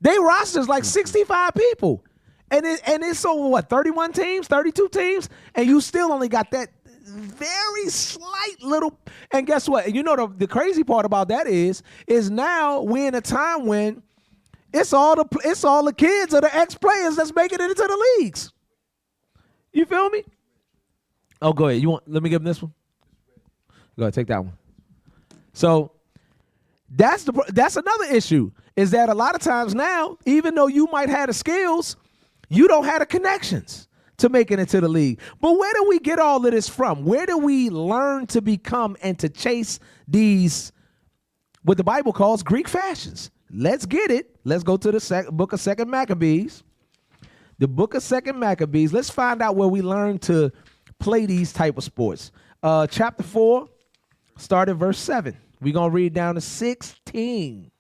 They rosters like 65 people. And it's so what, 31 teams, 32 teams? And you still only got that very slight little, and guess what? You know the crazy part about that is now we're in a time when it's all the kids of the ex-players that's making it into the leagues. You feel me? Oh, go ahead. Let me give him this one. Go ahead, take that one. So that's another issue, is that a lot of times now, even though you might have the skills, you don't have the connections to make it into the league. But where do we get all of this from? Where do we learn to become and to chase these, what the Bible calls Greek fashions? Let's get it. Let's go to the book of 2 Maccabees. The book of 2 Maccabees. Let's find out where we learn to play these type of sports. Chapter 4, start at verse 7. We're going to read down to 16.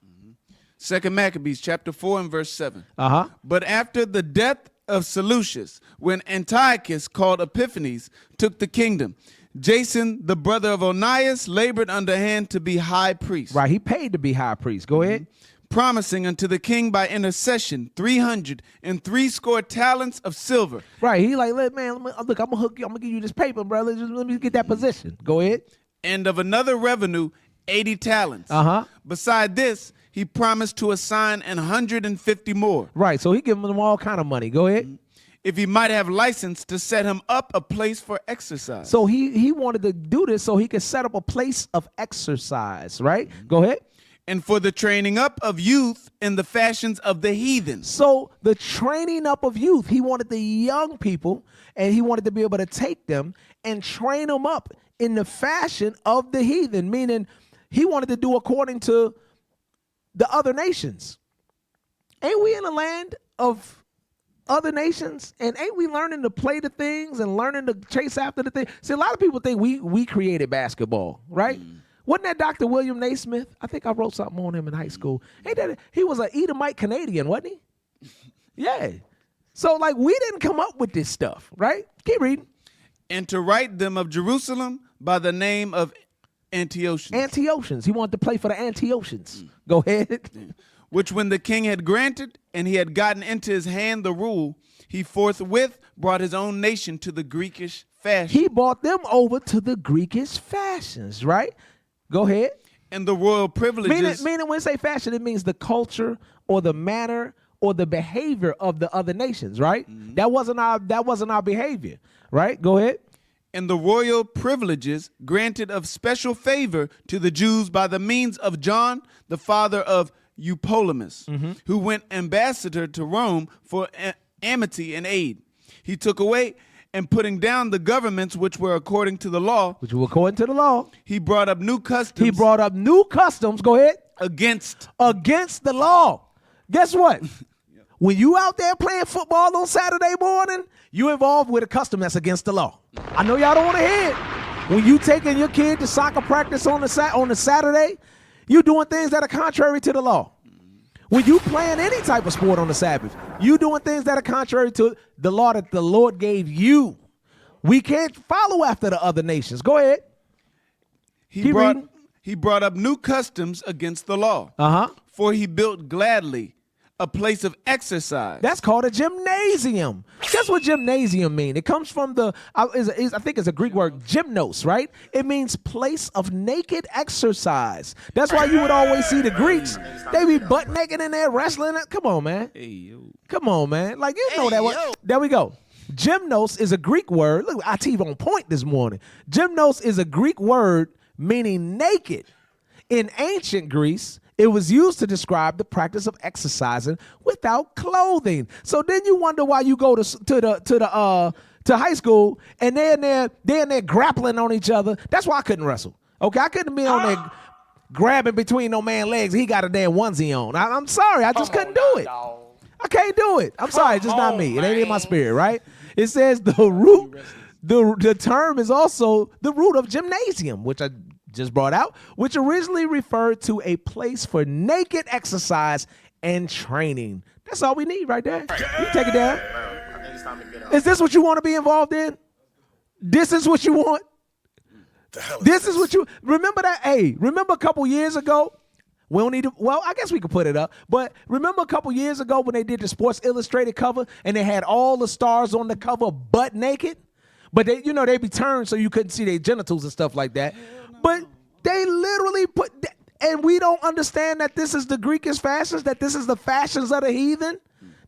2 Maccabees, chapter 4 and verse 7. Uh-huh. But after the death of Seleucus, when Antiochus, called Epiphanes, took the kingdom, Jason, the brother of Onias, labored underhand to be high priest. Right, he paid to be high priest. Go ahead. Promising unto the king by intercession 360 talents of silver. Right, he like, man, look, I'm gonna give you this paper, brother. Just let me get that position. Go ahead. And of another revenue, 80 talents. Uh-huh. Beside this, he promised to assign 150 more. Right, so he giving them all kind of money. Go ahead. If he might have license to set him up a place for exercise. So he wanted to do this so he could set up a place of exercise, right? Go ahead. And for the training up of youth in the fashions of the heathen. So the training up of youth, he wanted the young people, and he wanted to be able to take them and train them up in the fashion of the heathen, meaning he wanted to do according to the other nations. Ain't we in a land of other nations? And ain't we learning to play the things and learning to chase after the things? See, a lot of people think we created basketball, right? Wasn't that Dr. William Naismith? I think I wrote something on him in high school. Ain't that he was an Edomite Canadian, wasn't he? Yeah. So like we didn't come up with this stuff, right? Keep reading. And to write them of Jerusalem by the name of Antiochus. Antiochus. He wanted to play for the Antiochus. Go ahead. Which when the king had granted and he had gotten into his hand the rule, he forthwith brought his own nation to the Greekish fashion. He brought them over to the Greekish fashions, right? Go ahead. And the royal privileges. Meaning when they say fashion, it means the culture or the manner or the behavior of the other nations, right? Mm-hmm. That wasn't our behavior, right? Go ahead. And the royal privileges granted of special favor to the Jews by the means of John, the father of Eupolemus, who went ambassador to Rome for amity and aid. He took away and putting down the governments which were according to the law. He brought up new customs. Go ahead. Against the law. Guess what? When you out there playing football on Saturday morning, you involved with a custom that's against the law. I know y'all don't want to hear it. When you taking your kid to soccer practice on the Saturday, you doing things that are contrary to the law. When you playing any type of sport on the Sabbath, you doing things that are contrary to the law that the Lord gave you. We can't follow after the other nations. Go ahead. He brought up new customs against the law. For he built gladly a place of exercise. That's called a gymnasium. Guess what gymnasium mean? It comes from I think it's a Greek word, gymnos, right? It means place of naked exercise. That's why you would always see the Greeks. They be butt naked in there wrestling. Come on, man. Come on, man. Like, you know that one. There we go. Gymnos is a Greek word. Look, IT on point this morning. Gymnos is a Greek word meaning naked. In ancient Greece, it was used to describe the practice of exercising without clothing. So then you wonder why you go to high school and they're in there grappling on each other. That's why I couldn't wrestle. Okay, I couldn't be on there grabbing between no man's legs. He got a damn onesie on. I'm sorry, I just couldn't do it. I can't do it. I'm sorry, it's just not me. It ain't in my spirit, right? It says the root, the term is also the root of gymnasium, which I just brought out, which originally referred to a place for naked exercise and training. That's all we need right there. You take it down. Is this what you want to be involved in? This is what you want? This is what you, remember that? Hey, remember a couple years ago? We don't need to, well, I guess we could put it up. But remember a couple years ago when they did the Sports Illustrated cover and they had all the stars on the cover butt naked? But they, you know, they be turned so you couldn't see their genitals and stuff like that. But they literally put, and we don't understand that this is the Greekish fashions, that this is the fashions of the heathen,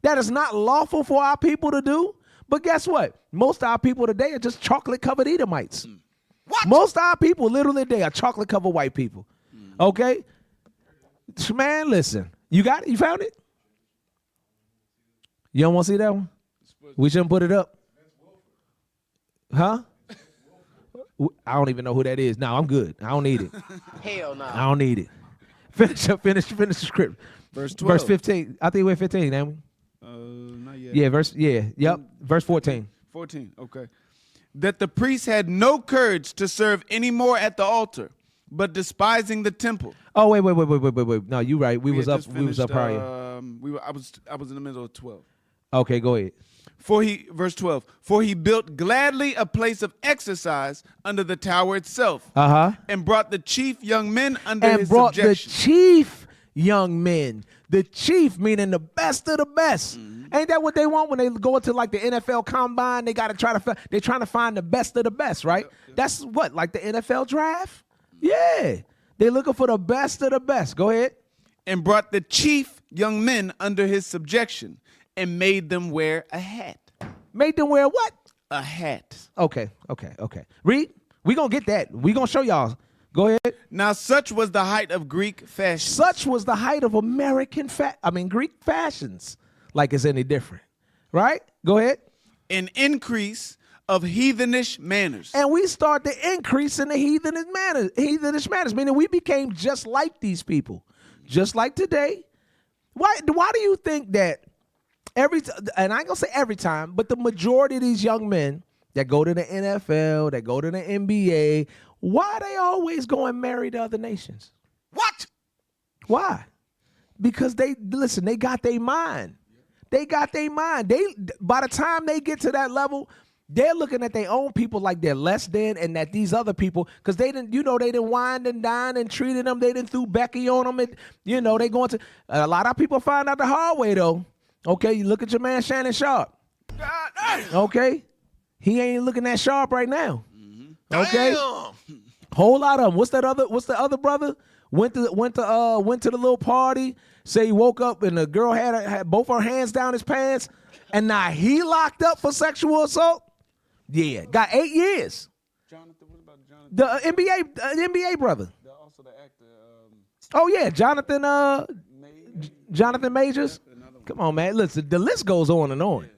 that is not lawful for our people to do. But guess what? Most of our people today are just chocolate-covered Edomites. What? Most of our people literally today are chocolate-covered white people. Okay? Man, listen. You got it? You found it? You don't want to see that one? We shouldn't put it up. Huh? I don't even know who that is. No, I'm good. I don't need it. Hell no. I don't need it. Finish the script. Verse 12. Verse 15. I think we're 15, ain't we? Not yet. Yeah, yep. Verse 14. 14, okay. That the priests had no courage to serve any more at the altar, but despising the temple. Oh, wait. No, you right. We was up prior. I was in the middle of 12. Okay, go ahead. Verse 12, for he built gladly a place of exercise under the tower itself, and brought the chief young men under his subjection. The chief young men. The chief meaning the best of the best. Ain't that what they want when they go into like the NFL combine? They're trying to find the best of the best, right? That's what, like the NFL draft? Yeah. They're looking for the best of the best. Go ahead. And brought the chief young men under his subjection and made them wear a hat. Made them wear what? A hat. Okay. Read. We gonna get that. We gonna show y'all. Go ahead. Now, such was the height of Greek fashion. Such was the height of Greek fashions. Like it's any different, right? Go ahead. An increase of heathenish manners. And we start the increase in the heathenish manners, meaning we became just like these people, just like today. Why do you think that and I ain't gonna say every time, but the majority of these young men that go to the NFL, that go to the NBA, why are they always going marry to other nations? What? Why? Because they got their mind. They got their mind. By the time they get to that level, they're looking at their own people like they're less than, and that these other people, because they didn't wine and dine and treated them. They didn't threw Becky on them. And, they going to, a lot of people find out the hard way though. Okay, you look at your man Shannon Sharp. Okay, he ain't looking that sharp right now. Okay, whole lot of them. What's the other brother? Went to the little party. Say he woke up and the girl had both her hands down his pants, and now he locked up for sexual assault. Yeah, got 8 years. Jonathan, what about Jonathan? The NBA brother. Also the actor. Oh yeah, Jonathan Majors. Come on, man. Listen, the list goes on and on.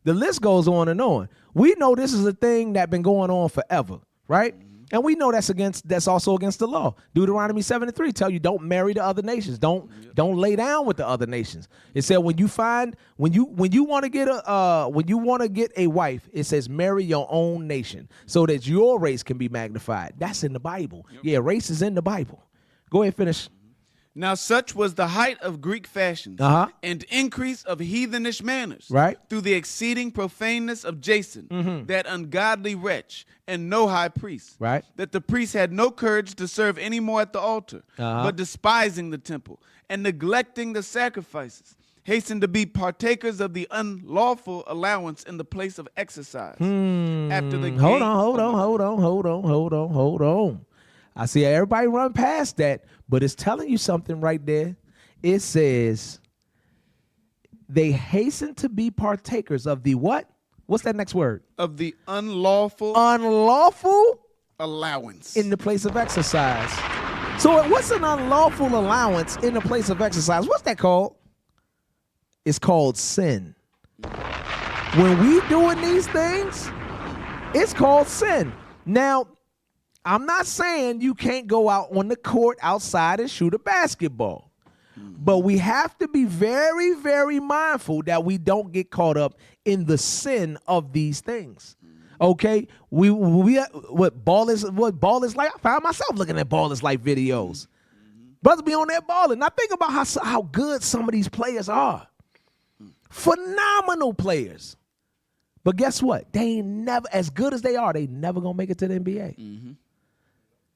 The list goes on and on. We know this is a thing that's been going on forever, right? And we know that's also against the law. Deuteronomy 7:3 tell you don't marry the other nations. Don't lay down with the other nations. It said when you want to get a wife, it says marry your own nation so that your race can be magnified. That's in the Bible. Yeah, race is in the Bible. Go ahead, finish. Now such was the height of Greek fashions and increase of heathenish manners, right? Through the exceeding profaneness of Jason, that ungodly wretch, and no high priest, right? That the priests had no courage to serve any more at the altar, but despising the temple and neglecting the sacrifices, hasten to be partakers of the unlawful allowance in the place of exercise. After the Hold on. I see everybody run past that, but it's telling you something right there. It says they hasten to be partakers of the what? What's that next word? Of the unlawful allowance in the place of exercise. So what's an unlawful allowance in the place of exercise? What's that called? It's called sin. When we doing these things, it's called sin. Now, I'm not saying you can't go out on the court outside and shoot a basketball. But we have to be very, very mindful that we don't get caught up in the sin of these things. Okay? What ball is like? I found myself looking at ball is like videos. Brothers be on that balling. Now think about how good some of these players are. Phenomenal players. But guess what? They ain't never, as good as they are, they never gonna make it to the NBA.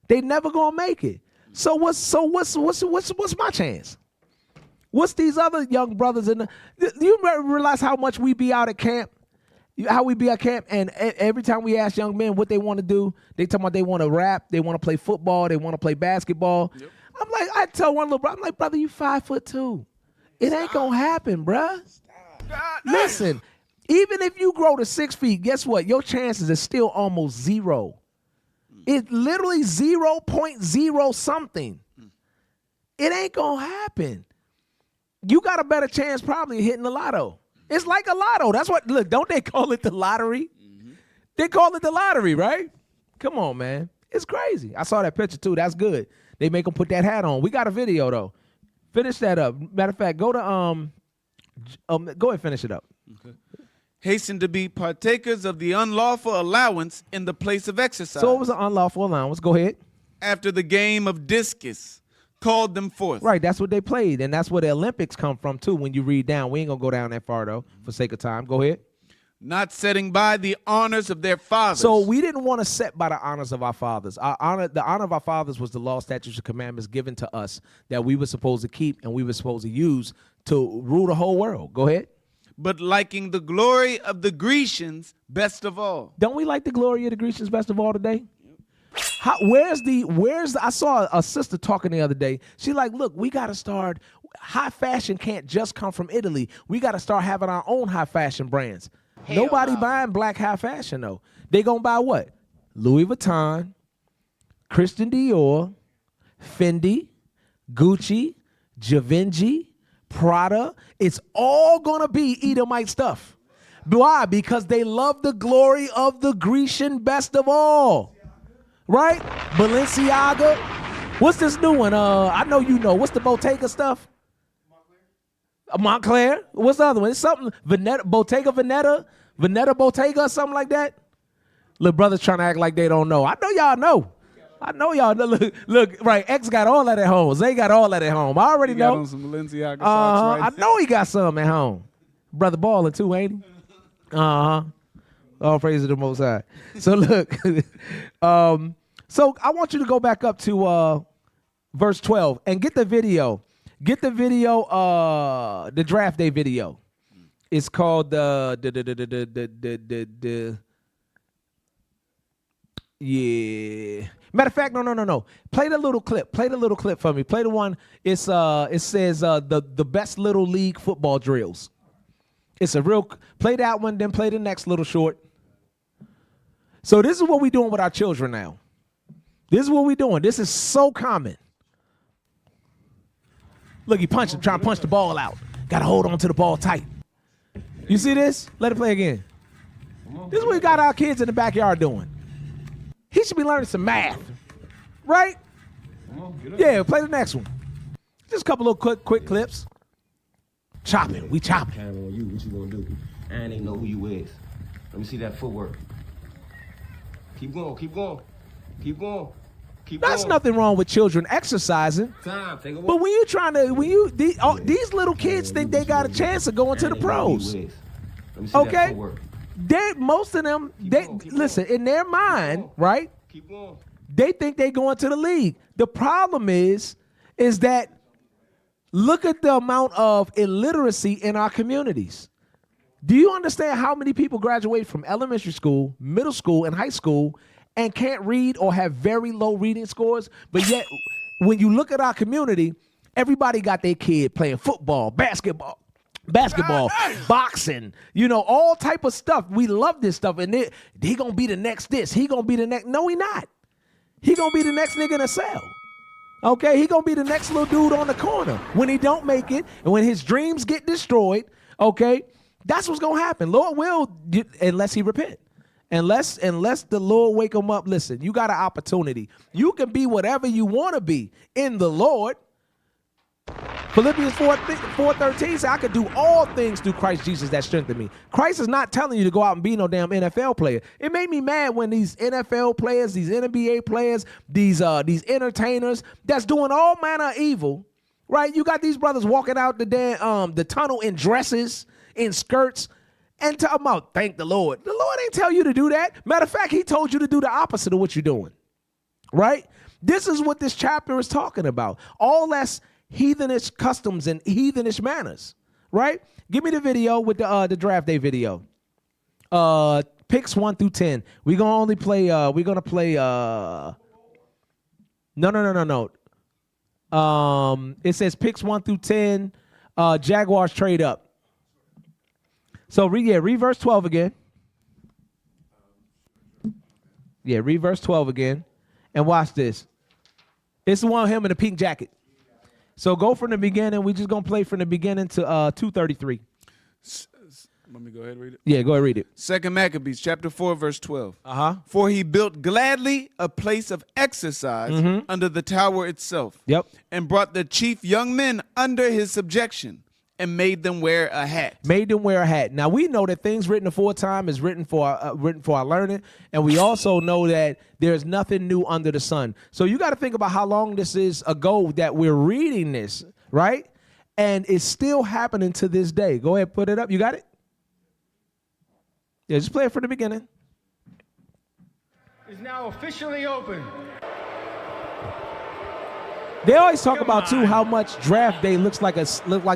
They never gonna make it. So what's my chance? What's these other young brothers in the? Do you realize how much we be out at camp? How we be at camp, and every time we ask young men what they want to do, they talk about they want to rap, they want to play football, they want to play basketball. Yep. I'm like, I tell one little brother, I'm like, brother, you 5'2". It ain't gonna happen, bruh. Listen, even if you grow to 6 feet, guess what? Your chances are still almost zero. It's literally 0.0 something. It ain't gonna happen. You got a better chance probably hitting the lotto. It's like a lotto. That's what, look, don't they call it the lottery? They call it the lottery, right? Come on, man. It's crazy. I saw that picture too. That's good. They make them put that hat on. We got a video though. Finish that up. Matter of fact, go to go ahead and finish it up. Okay. Hasten to be partakers of the unlawful allowance in the place of exercise. So it was an unlawful allowance. Go ahead. After the game of discus called them forth. Right, that's what they played, and that's where the Olympics come from too. When you read down, we ain't gonna go down that far though, for sake of time. Go ahead. Not setting by the honors of their fathers. So we didn't want to set by the honors of our fathers. The honor of our fathers was the law, statutes, and commandments given to us that we were supposed to keep and we were supposed to use to rule the whole world. Go ahead. But liking the glory of the Grecians best of all. Don't we like the glory of the Grecians best of all today? I saw a sister talking the other day. She like, look, we got to start, high fashion can't just come from Italy. We got to start having our own high fashion brands. Nobody buying black high fashion though. They gonna buy what? Louis Vuitton, Christian Dior, Fendi, Gucci, Givenchy, Prada. It's all gonna be Edomite stuff. Why? Because they love the glory of the Grecian best of all. Right? Balenciaga. What's this new one? I know you know. What's the Bottega stuff? Montclair. What's the other one? It's something Bottega Veneta, Bottega, something like that. Little brothers trying to act like they don't know. I know y'all know. I know y'all know. Look, right. X got all that at home. Zay got all that at home. I already know. Got on some Balenciaga socks, right? I know he got some at home. Brother balling too, ain't he? All praise to the Most High. So look, so I want you to go back up to verse 12 and get the video. Get the video, the draft day video. It's called yeah. Matter of fact, no. Play the little clip. Play the little clip for me. Play the one. It says the best little league football drills. It's a real. Play that one, then play the next little short. So this is what we're doing with our children now. This is what we're doing. This is so common. Look, he punched him, trying to punch the ball out. Got to hold on to the ball tight. You see this? Let it play again. This is what we got our kids in the backyard doing. He should be learning some math, right? Yeah, play the next one. Just a couple of quick clips. Chopping, we chopping. On you, what you gonna do? I ain't even know who you is. Let me see that footwork. Keep going, keep going, keep going. That's nothing wrong with children exercising. Time, take a walk. But when you trying to, these little kids think they got a chance of going to the pros. Okay? Most of them, listen, in their mind, right? Keep going. They think they going to the league. The problem is that Look at the amount of illiteracy in our communities. Do you understand how many people graduate from elementary school, middle school, and high school and can't read or have very low reading scores? But yet, when you look at our community, everybody got their kid playing football, basketball, boxing, all type of stuff. We love this stuff. And he going to be the next this. He going to be the next. No, he not. He going to be the next nigga in a cell. Okay, he going to be the next little dude on the corner when he don't make it and when his dreams get destroyed. Okay, that's what's going to happen. Lord will, unless he repent. Unless the Lord wake him up. Listen, you got an opportunity. You can be whatever you want to be in the Lord. Philippians 4:13 says, I could do all things through Christ Jesus that strengthen me. Christ is not telling you to go out and be no damn NFL player. It made me mad when these NFL players, these NBA players, these entertainers that's doing all manner of evil, right? You got these brothers walking out the tunnel in dresses, in skirts, and talking about, thank the Lord. The Lord ain't tell you to do that. Matter of fact, he told you to do the opposite of what you're doing, right? This is what this chapter is talking about. All that's heathenish customs and heathenish manners, right? Give me the video with the draft day video. Picks 1 through 10. We're gonna only play. No. It says picks 1 through 10. Jaguars trade up. So read verse 12 again. Yeah, read verse 12 again, and watch this. It's the one with him in the pink jacket. So go from the beginning. We just gonna play from the beginning to 2:33. Let me go ahead and read it. Yeah, go ahead and read it. 2 Maccabees, chapter 4, verse 12. For he built gladly a place of exercise under the tower itself. Yep. And brought the chief young men under his subjection and made them wear a hat. Now we know that things written aforetime is written for our learning, and we also know that there's nothing new under the sun. So you got to think about how long this is ago that we're reading this, right? And it's still happening to this day. Go ahead, put it up. You got it? Yeah, just play it from the beginning. Is now officially open. They always talk about too how much draft day looks like a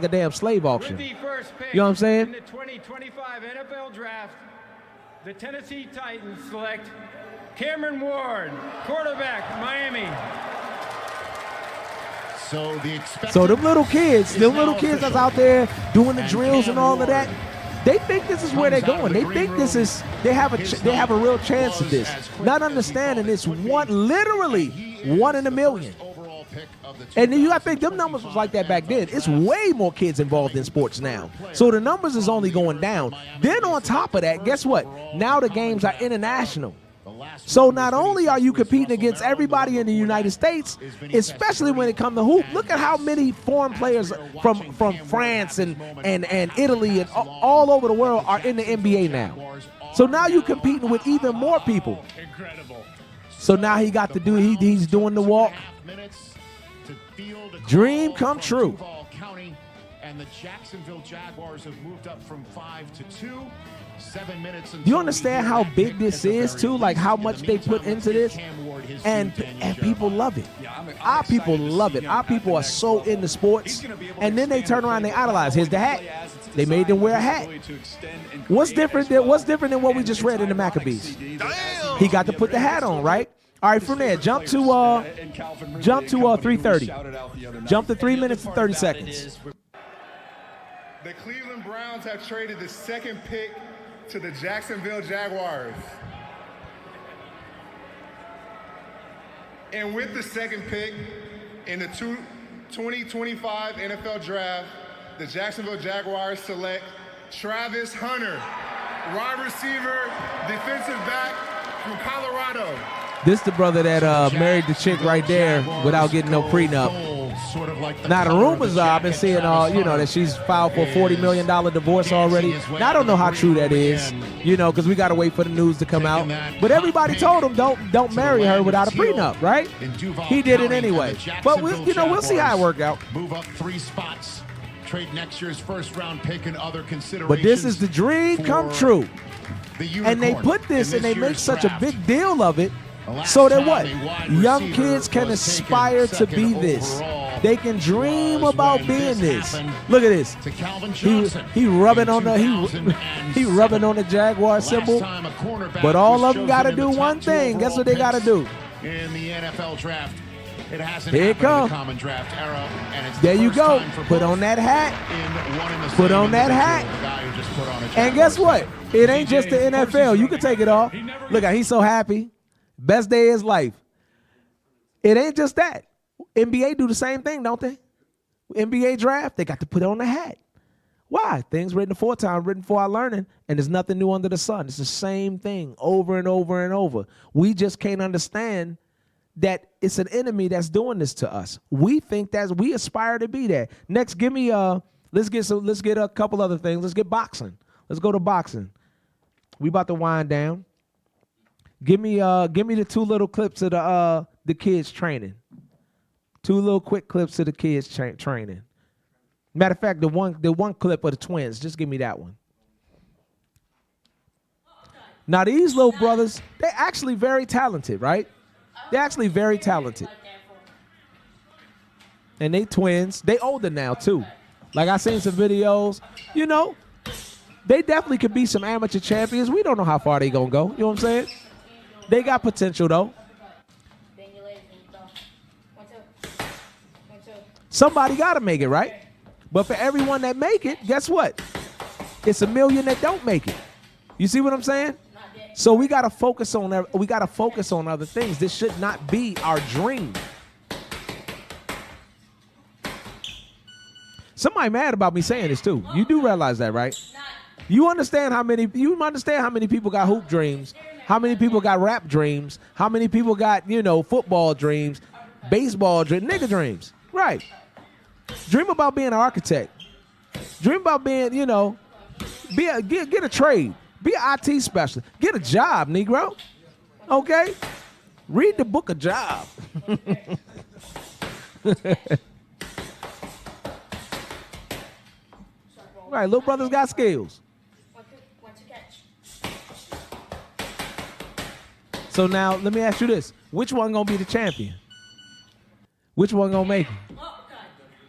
damn slave auction. With the first pick You know what I'm saying? in the 2025 NFL Draft, the Tennessee Titans select Cameron Ward, quarterback, Miami. So them little kids that's out there doing the drills and all of that, they think this is where they're going. They think they have a real chance of this. Not understanding it's literally one in a million. And I think them numbers was like that back then. It's way more kids involved in sports now. So the numbers is only going down. Then on top of that, guess what? Now the games are international. So not only are you competing against everybody in the United States, especially when it comes to hoop, look at how many foreign players from France and Italy and all over the world are in the NBA now. So now you're competing with even more people. So now he got to do, he's doing the walk. Dream come true. And the Jacksonville Jaguars have moved up from 5 to 2. 7 minutes. Do you understand how big this is too? Like how much they put into this, and people love it. Our people love it. Our people are so into sports, and then they turn around and they idolize. Here's the hat. They made them wear a hat. What's different than what we just read in the Maccabees? He got to put the hat on, right? All right, from there, jump to 3:30. Jump to 3 minutes and 30 seconds. The Cleveland Browns have traded the second pick to the Jacksonville Jaguars. And with the second pick in the 2025 NFL Draft, the Jacksonville Jaguars select Travis Hunter, wide receiver, defensive back from Colorado. This the brother that married the chick right there without getting no prenup. Now the rumors are, I've been seeing that she's filed for a $40 million divorce already. Now I don't know how true that is, because we got to wait for the news to come out. But everybody told him don't marry her without a prenup, right? He did it anyway. But we'll see how it work out. Move up 3 spots. Trade next year's first-round pick and other considerations. But this is the dream come true. And they put this and they make such a big deal of it. So that what? Young kids can aspire to be this. They can dream about being this. Look at this. To Calvin Johnson. He rubbing on the he rubbing on the Jaguar symbol. But all of them got to do one thing. Guess what they got to do? In the NFL draft. It hasn't Here it happened in come. the common draft era, and it's There the you first go. time for Put both on that hat. in one and the Put same on that individual. hat. The guy who just put on a And guess Jaguars what? It ain't just the NFL. You can take it off. Look, he's so happy. Best day of his life. It ain't just that. NBA do the same thing, don't they? NBA draft, they got to put on the hat. Why? Things written aforetime, written for our learning, and there's nothing new under the sun. It's the same thing over and over and over. We just can't understand that it's an enemy that's doing this to us. We think that we aspire to be that. Next, give me let's get a couple other things. Let's get boxing. Let's go to boxing. We about to wind down. Give me the two little clips of the kids training. Two little quick clips of the kids training. Matter of fact, the one clip of the twins. Just give me that one. Now these little brothers, they're actually very talented, right? They're actually very talented. And they twins. They older now too. Like I seen some videos. You know, they definitely could be some amateur champions. We don't know how far they gonna go. You know what I'm saying? They got potential though. Somebody gotta make it, right? But for everyone that make it, guess what? It's a million that don't make it. You see what I'm saying? So we gotta focus on other things. This should not be our dream. Somebody mad about me saying this too. You do realize that, right? You understand how many people got hoop dreams, how many people got rap dreams, how many people got, football dreams, baseball dreams, nigga dreams. Right. Dream about being an architect. Dream about being, get a trade. Be an IT specialist. Get a job, Negro. Okay? Read the book of job. Right, little brothers got skills. So now, let me ask you this. Which one gonna be the champion? Which one gonna make it?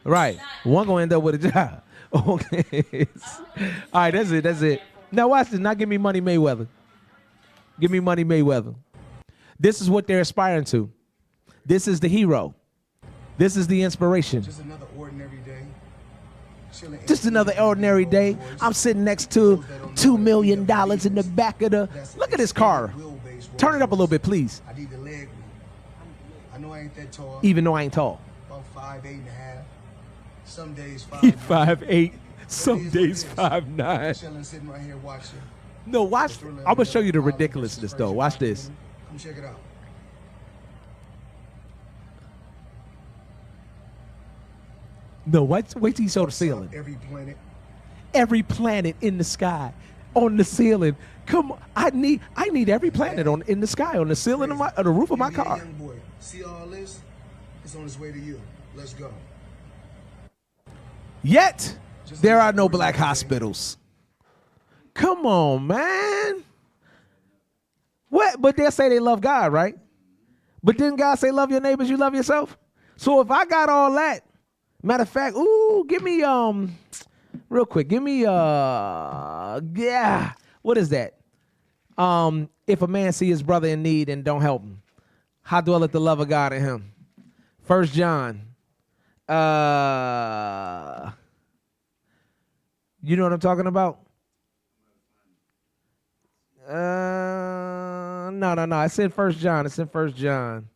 Right. One gonna end up with a job. Okay. All right, that's it. Now watch this. Now give me Money Mayweather. Give me Money Mayweather. This is what they're aspiring to. This is the hero. This is the inspiration. Just another ordinary day. Just another ordinary day. I'm sitting next to $2 million in the back of the. Look at this car. Turn it up a little bit, please. I need the leg. I know I ain't that tall. Even though I ain't tall. About 5'8.5". Some days 5'9". He's 5'8". Some days 5'9". Chilling, sitting right here watching. No, watch. I'm gonna show you the ridiculousness though. Watch this. Come check it out. No, wait till you show the ceiling. Every planet in the sky, on the ceiling. Come on, I need every planet in the sky, on the ceiling of the roof of my car. Young boy, see all this? It's on its way to you. Let's go. Yet there are no black hospitals. Come on, man. What? But they'll say they love God, right? But didn't God say love your neighbors, you love yourself? So if I got all that, matter of fact, give me real quick, give me what is that? If a man see his brother in need and don't help him, how dwelleth the love of God in him? 1 John. You know what I'm talking about? No. It's in 1 John. It's in 1 John.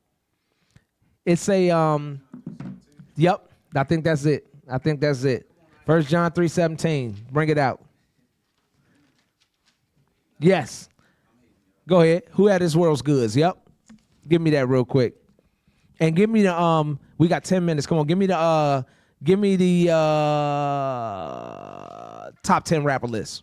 It's a yep. I think that's it. 1 John 3:17. Bring it out. Yes. Go ahead. Who had this world's goods? Yep. Give me that real quick. And give me the we got 10 minutes. Come on, give me the top 10 rapper list.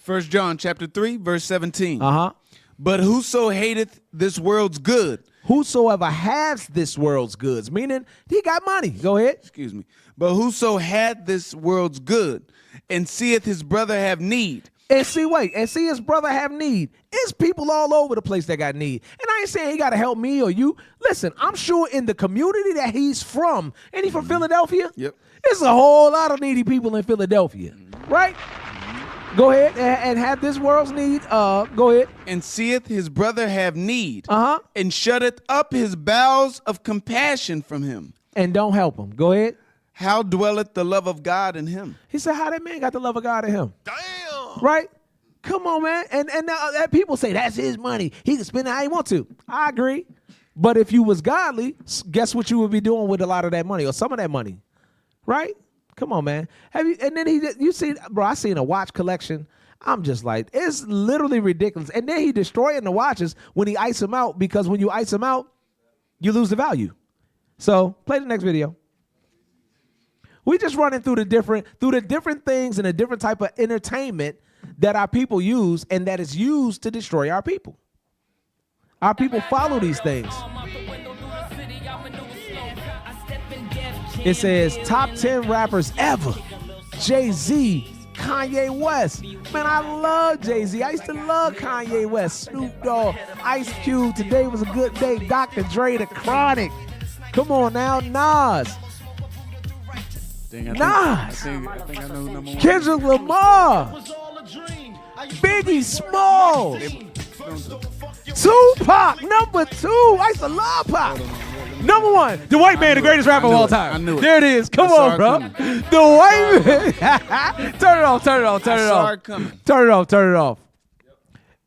1 John chapter 3, verse 17. Uh-huh. But whoso hateth this world's good. Whosoever has this world's goods, meaning he got money. Go ahead. Excuse me. But whoso had this world's good and seeth his brother have need And see his brother have need. It's people all over the place that got need. And I ain't saying he got to help me or you. Listen, I'm sure in the community that he's from, ain't he from Philadelphia? Yep. There's a whole lot of needy people in Philadelphia, right? Go ahead and have this world's need. Go ahead. And seeth his brother have need, and shutteth up his bowels of compassion from him. And don't help him. Go ahead. How dwelleth the love of God in him? He said, how that man got the love of God in him? Damn. Right? Come on, man. And now people say that's his money. He can spend it how he want to. I agree. But if you was godly, guess what you would be doing with a lot of that money or some of that money? Right? Come on, man. Have you? And then you see, bro, I seen a watch collection. I'm just like, it's literally ridiculous. And then he destroying the watches when he ice them out, because when you ice them out, you lose the value. So play the next video. We just running through the different things and the different type of entertainment that our people use and that is used to destroy our people. Our people follow these things. It says top 10 rappers ever. Jay-Z, Kanye West. Man, I love Jay-Z. I used to love Kanye West, Snoop Dogg, Ice Cube. Today was a good day. Dr. Dre, The Chronic. Come on now, Nas. I think I know number one. Kendrick Lamar. Biggie Smalls. Tupac, number 2. I used to love Pac. Number 1, the white man, the greatest rapper of all time. I knew it. There it is. Come on, bro. The white man. Turn it off. Turn it off.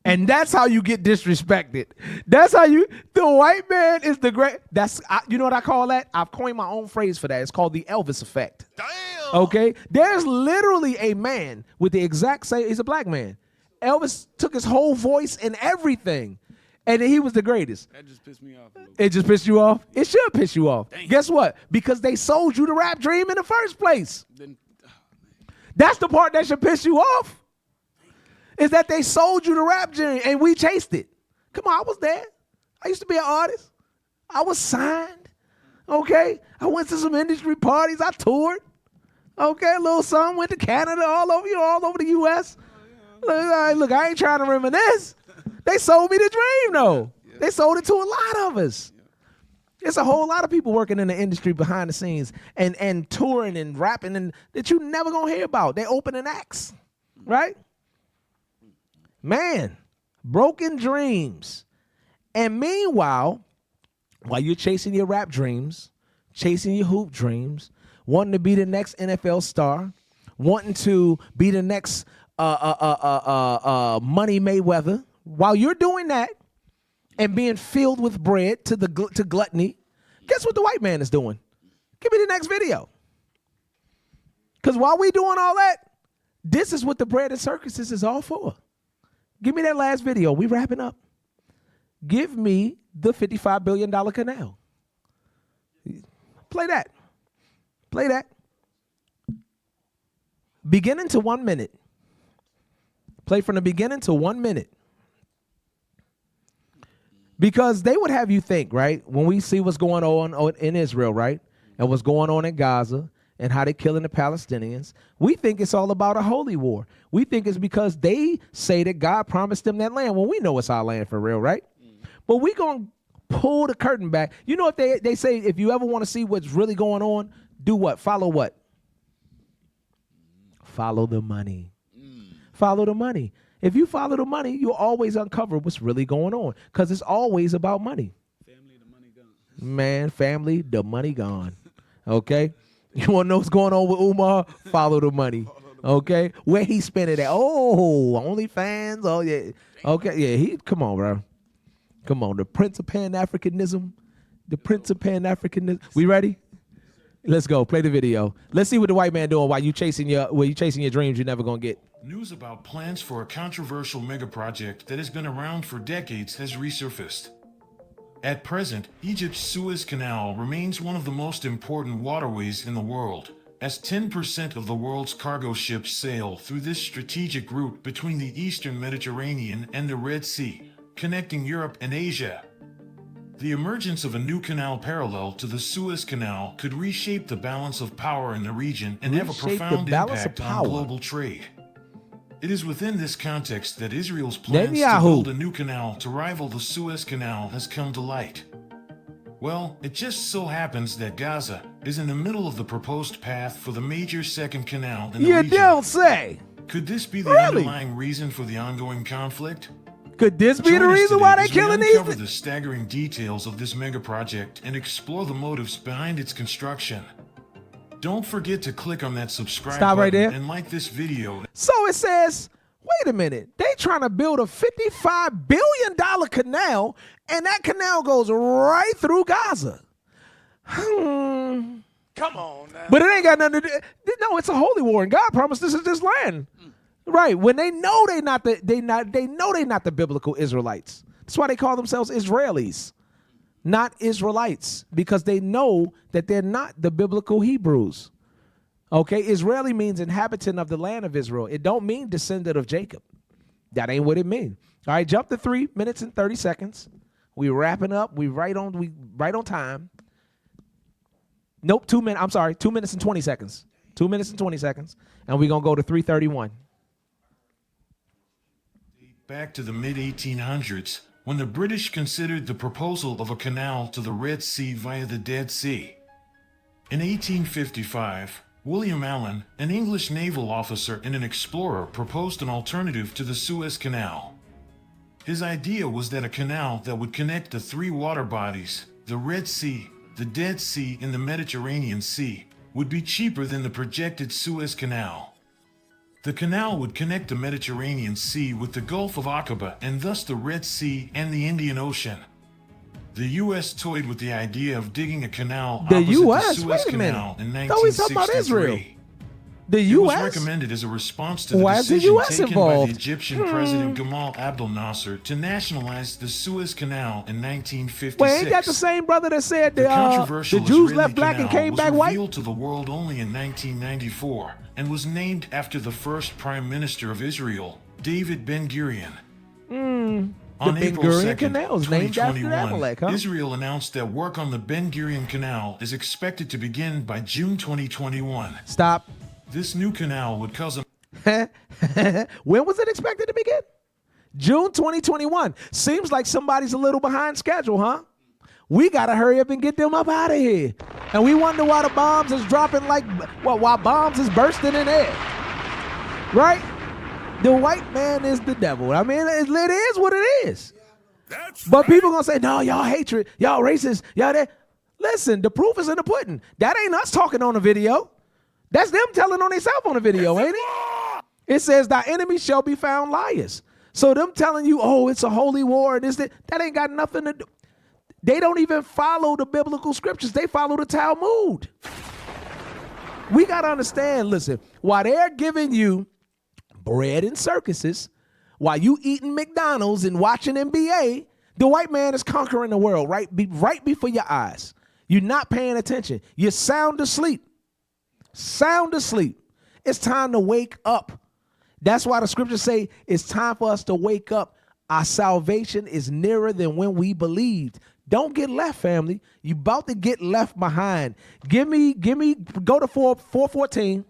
And that's how you get disrespected. That's how the white man is the great. You know what I call that? I've coined my own phrase for that. It's called the Elvis effect. Damn. Okay? There's literally a man with the exact same, he's a black man. Elvis took his whole voice and everything, and he was the greatest. That just pissed me off a little bit. It just pissed you off? It should piss you off. Dang. Guess what? Because they sold you the rap dream in the first place. That's the part that should piss you off. Is that they sold you the rap dream and we chased it. Come on, I was there. I used to be an artist. I was signed. Okay? I went to some industry parties. I toured. Okay, a little something. Went to Canada, all over the U.S. Look, I ain't trying to reminisce. They sold me the dream, though. They sold it to a lot of us. It's a whole lot of people working in the industry behind the scenes and touring and rapping and that you never gonna hear about. They opening acts, right? Man, broken dreams. And meanwhile, while you're chasing your rap dreams, chasing your hoop dreams, wanting to be the next NFL star, wanting to be the next Money Mayweather, while you're doing that and being filled with bread to gluttony, guess what the white man is doing? Give me the next video. Because while we doing all that, this is what the bread and circuses is all for. Give me that last video. We wrapping up. Give me the $55 billion canal. Play that. Play that. Beginning to 1 minute. Play from the beginning to 1 minute. Because they would have you think, right? When we see what's going on in Israel, right? And what's going on in Gaza and how they're killing the Palestinians, we think it's all about a holy war. We think it's because they say that God promised them that land. Well, we know it's our land for real, right? But we going to pull the curtain back. You know, if they say if you ever want to see what's really going on, do what? Follow what? Follow the money. Follow the money. If you follow the money, you'll always uncover what's really going on because it's always about money. Family, the money gone. Man, family, the money gone. Okay? You want to know what's going on with Umar? Follow the money. Okay? Where he spent it at? Oh, OnlyFans. Oh, yeah. Okay, yeah, come on, bro. Come on. The Prince of Pan-Africanism. The Prince of Pan-Africanism. We ready? Let's go. Play the video. Let's see what the white man doing while you chasing your dreams you're never going to get. News about plans for a controversial mega project that has been around for decades has resurfaced. At present, Egypt's Suez Canal remains one of the most important waterways in the world, as 10% of the world's cargo ships sail through this strategic route between the Eastern Mediterranean and the Red Sea, connecting Europe and Asia. The emergence of a new canal parallel to the Suez Canal could reshape the balance of power in the region and have a profound impact on global trade. It is within this context that Israel's plans to Netanyahu. build a new canal to rival the Suez Canal has come to light. Well, it just so happens that Gaza is in the middle of the proposed path for the major second canal in the You region. don't say. Could this be the Really? underlying reason for the ongoing conflict? Could this be Join the us reason today why they're as we killing uncover these? the staggering details of this mega project and explore the motives behind its construction. Don't forget to click on that subscribe Stop button right there. and like this video. So it says, wait a minute, they trying to build a $55 billion canal, and that canal goes right through Gaza. Come on now. But it ain't got nothing to do. No, it's a holy war, and God promised this is this land. Right. When they know they know they're not the biblical Israelites. That's why they call themselves Israelis, not Israelites, because they know that they're not the biblical Hebrews. Okay, Israeli means inhabitant of the land of Israel. It don't mean descendant of Jacob. That ain't what it means. All right, jump to 3 minutes and 30 seconds. We wrapping up. We right on time. Nope, 2 minutes. I'm sorry, 2 minutes and 20 seconds. 2 minutes and 20 seconds, and we're gonna go to 3:31. Back to the mid-1800s, when the British considered the proposal of a canal to the Red Sea via the Dead Sea. In 1855, William Allen, an English naval officer and an explorer, proposed an alternative to the Suez Canal. His idea was that a canal that would connect the three water bodies, the Red Sea, the Dead Sea, and the Mediterranean Sea, would be cheaper than the projected Suez Canal. The canal would connect the Mediterranean Sea with the Gulf of Aqaba and thus the Red Sea and the Indian Ocean. The U.S. toyed with the idea of digging a canal The opposite U.S.? the Suez Wait a minute. Canal in No, he's talking about 1963. Israel. The It was U.S.? recommended as a response to the Why is the decision U.S. taken by involved? the Egyptian President Gamal Abdel Nasser to nationalize the Suez Canal in 1956. Wait, ain't that the same brother that said The the controversial Jews Israeli left black and canal came was back white? revealed to the world only in 1994 and was named after the first Prime Minister of Israel, David Ben-Gurion. The On April Ben-Gurion 2nd, Canal is named after 2021, Amalek, huh? Israel announced that work on the Ben-Gurion Canal is expected to begin by June 2021. Stop. This new canal would cause a When was it expected to begin? June 2021. Seems like somebody's a little behind schedule, huh? We got to hurry up and get them up out of here. And we wonder why the bombs is dropping like, why bombs is bursting in air. Right? The white man is the devil. I mean, it is what it is. But people going to say, no, y'all hatred, y'all racist, y'all that. Listen, the proof is in the pudding. That ain't us talking on the video. That's them telling on themselves on the video, ain't it? It says, thy enemies shall be found liars. So them telling you, oh, it's a holy war, and that ain't got nothing to do. They don't even follow the biblical scriptures. They follow the Talmud. We got to understand, listen, while they're giving you bread and circuses, while you eating McDonald's and watching NBA, the white man is conquering the world right before your eyes. You're not paying attention. You're sound asleep. Sound asleep. It's time to wake up. That's why the scriptures say it's time for us to wake up. Our salvation is nearer than when we believed. Don't get left, family. You about to get left behind. Go to 414.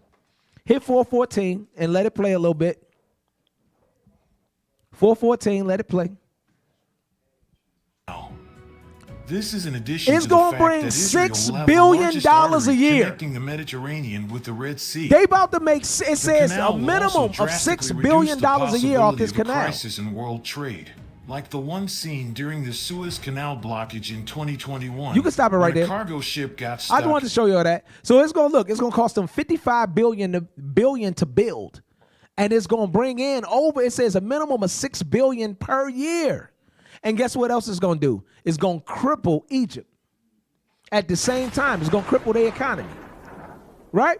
Hit 414 and let it play a little bit. 414, let it play. This is in addition It's to the gonna fact bring that Israel $6 will have billion the largest a artery year. connecting the Mediterranean with the Red Sea. They about to make, it says, canal a will minimum also of drastically $6 billion reduce the a year off possibility this of a canal. crisis in world trade, like the one seen during the Suez Canal blockage in 2021. You can stop it right when there. A cargo ship got stuck. I just wanted to show you all that. So it's gonna cost them $55 billion to build, and it's gonna bring in over. It says a minimum of $6 billion per year. And guess what else it's gonna do? It's gonna cripple Egypt. At the same time, it's gonna cripple their economy, right?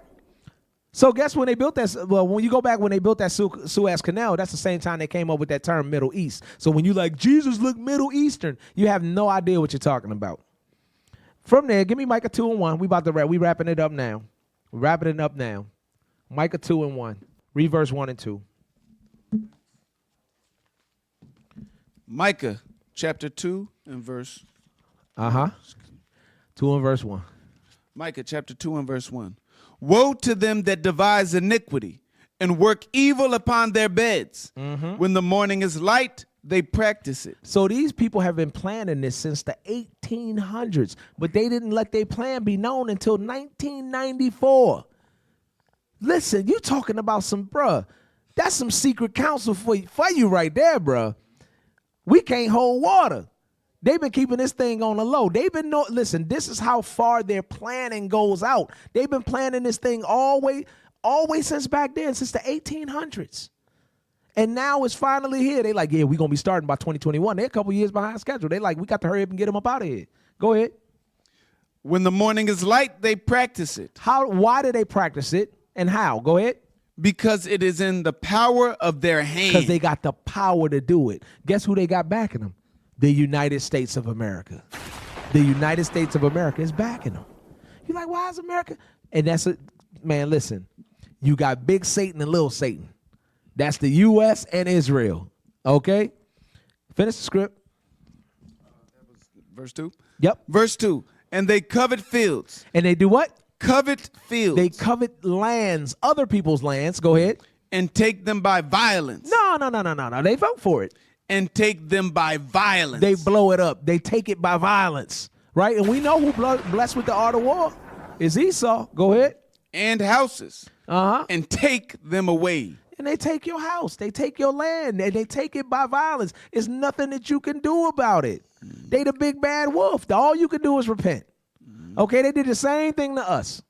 So guess when they built that? Well, when you go back when they built that Suez Canal, that's the same time they came up with that term Middle East. So when you like Jesus look Middle Eastern, you have no idea what you're talking about. From there, give me Micah 2:1. We about to wrap. We wrapping it up now. We're wrapping it up now. Micah 2:1. Read verse 1 and 2. Micah chapter 2 and verse. 2 and verse 1. Micah chapter 2 and verse 1. Woe to them that devise iniquity and work evil upon their beds. When the morning is light, they practice it. So these people have been planning this since the 1800s, but they didn't let their plan be known until 1994. Listen, you talking about that's some secret counsel for you right there, bruh. We can't hold water. They've been keeping this thing on the low. Listen, this is how far their planning goes out. They've been planning this thing always since back then, since the 1800s. And now it's finally here. They like, yeah, we're going to be starting by 2021. They're a couple years behind schedule. They like, we got to hurry up and get them up out of here. Go ahead. When the morning is light, they practice it. Why do they practice it and how? Go ahead. Because it is in the power of their hand. Because they got the power to do it. Guess who they got backing them? The United States of America. The United States of America is backing them. You're like, why is America? And man, listen, you got big Satan and little Satan. That's the U.S. and Israel. Okay? Finish the script. Verse 2? Yep. Verse 2. And they covet fields. And they do what? Covet fields. They covet lands, other people's lands. Go ahead. And take them by violence. No. They vote for it. And take them by violence. They blow it up. They take it by violence. Right? And we know who blessed with the art of war is Esau. Go ahead. And houses. And take them away. And they take your house. They take your land. And they take it by violence. It's nothing that you can do about it. They the big bad wolf. All you can do is repent. Okay, they did the same thing to us.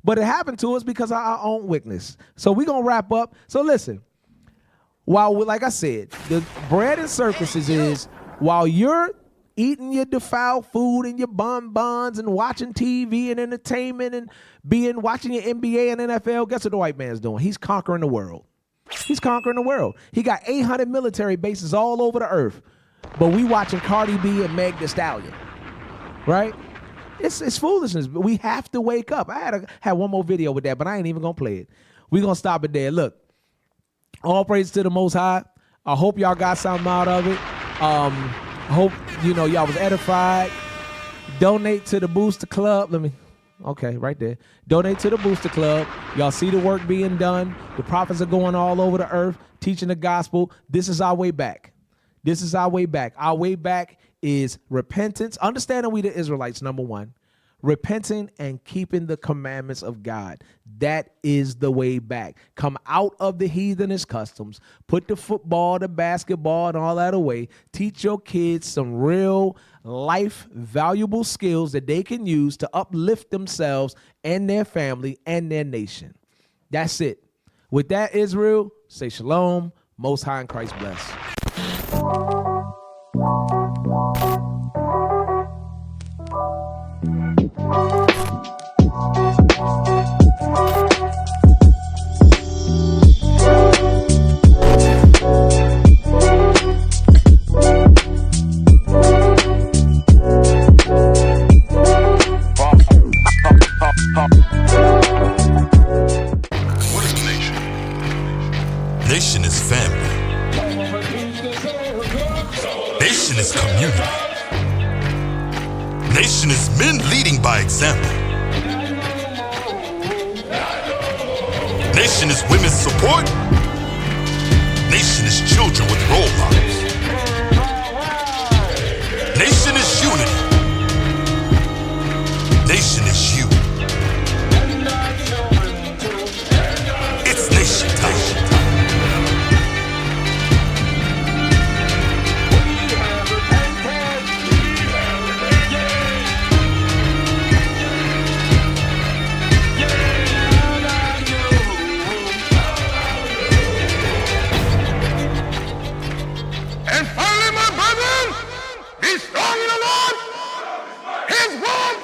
But it happened to us because of our own weakness. So we're going to wrap up. So listen, like I said, the bread and circuses is while you're eating your defiled food and your bonbons and watching TV and entertainment and watching your NBA and NFL, guess what the white man's doing? He's conquering the world. He's conquering the world. He got 800 military bases all over the earth. But we watching Cardi B and Meg Thee Stallion. Right? It's foolishness, but we have to wake up. I had one more video with that, but I ain't even going to play it. We're going to stop it there. Look, all praise to the Most High. I hope y'all got something out of it. I hope, y'all was edified. Donate to the Booster Club. Okay, right there. Donate to the Booster Club. Y'all see the work being done. The prophets are going all over the earth, teaching the gospel. This is our way back. This is our way back. Our way back is repentance, understanding we the Israelites, number one, repenting and keeping the commandments of God. That is the way back. Come out of the heathenish customs, put the football, the basketball, and all that away. Teach your kids some real life valuable skills that they can use to uplift themselves and their family and their nation. That's it. With that, Israel, say shalom, Most High in Christ bless. What is a nation? Nation is family. Nation is community. Nation is men leading by example. Nation is women's support. Nation is children with role models. Nation is unity. Nation is you. It's nation time. And finally, my brethren, be strong in the Lord. His word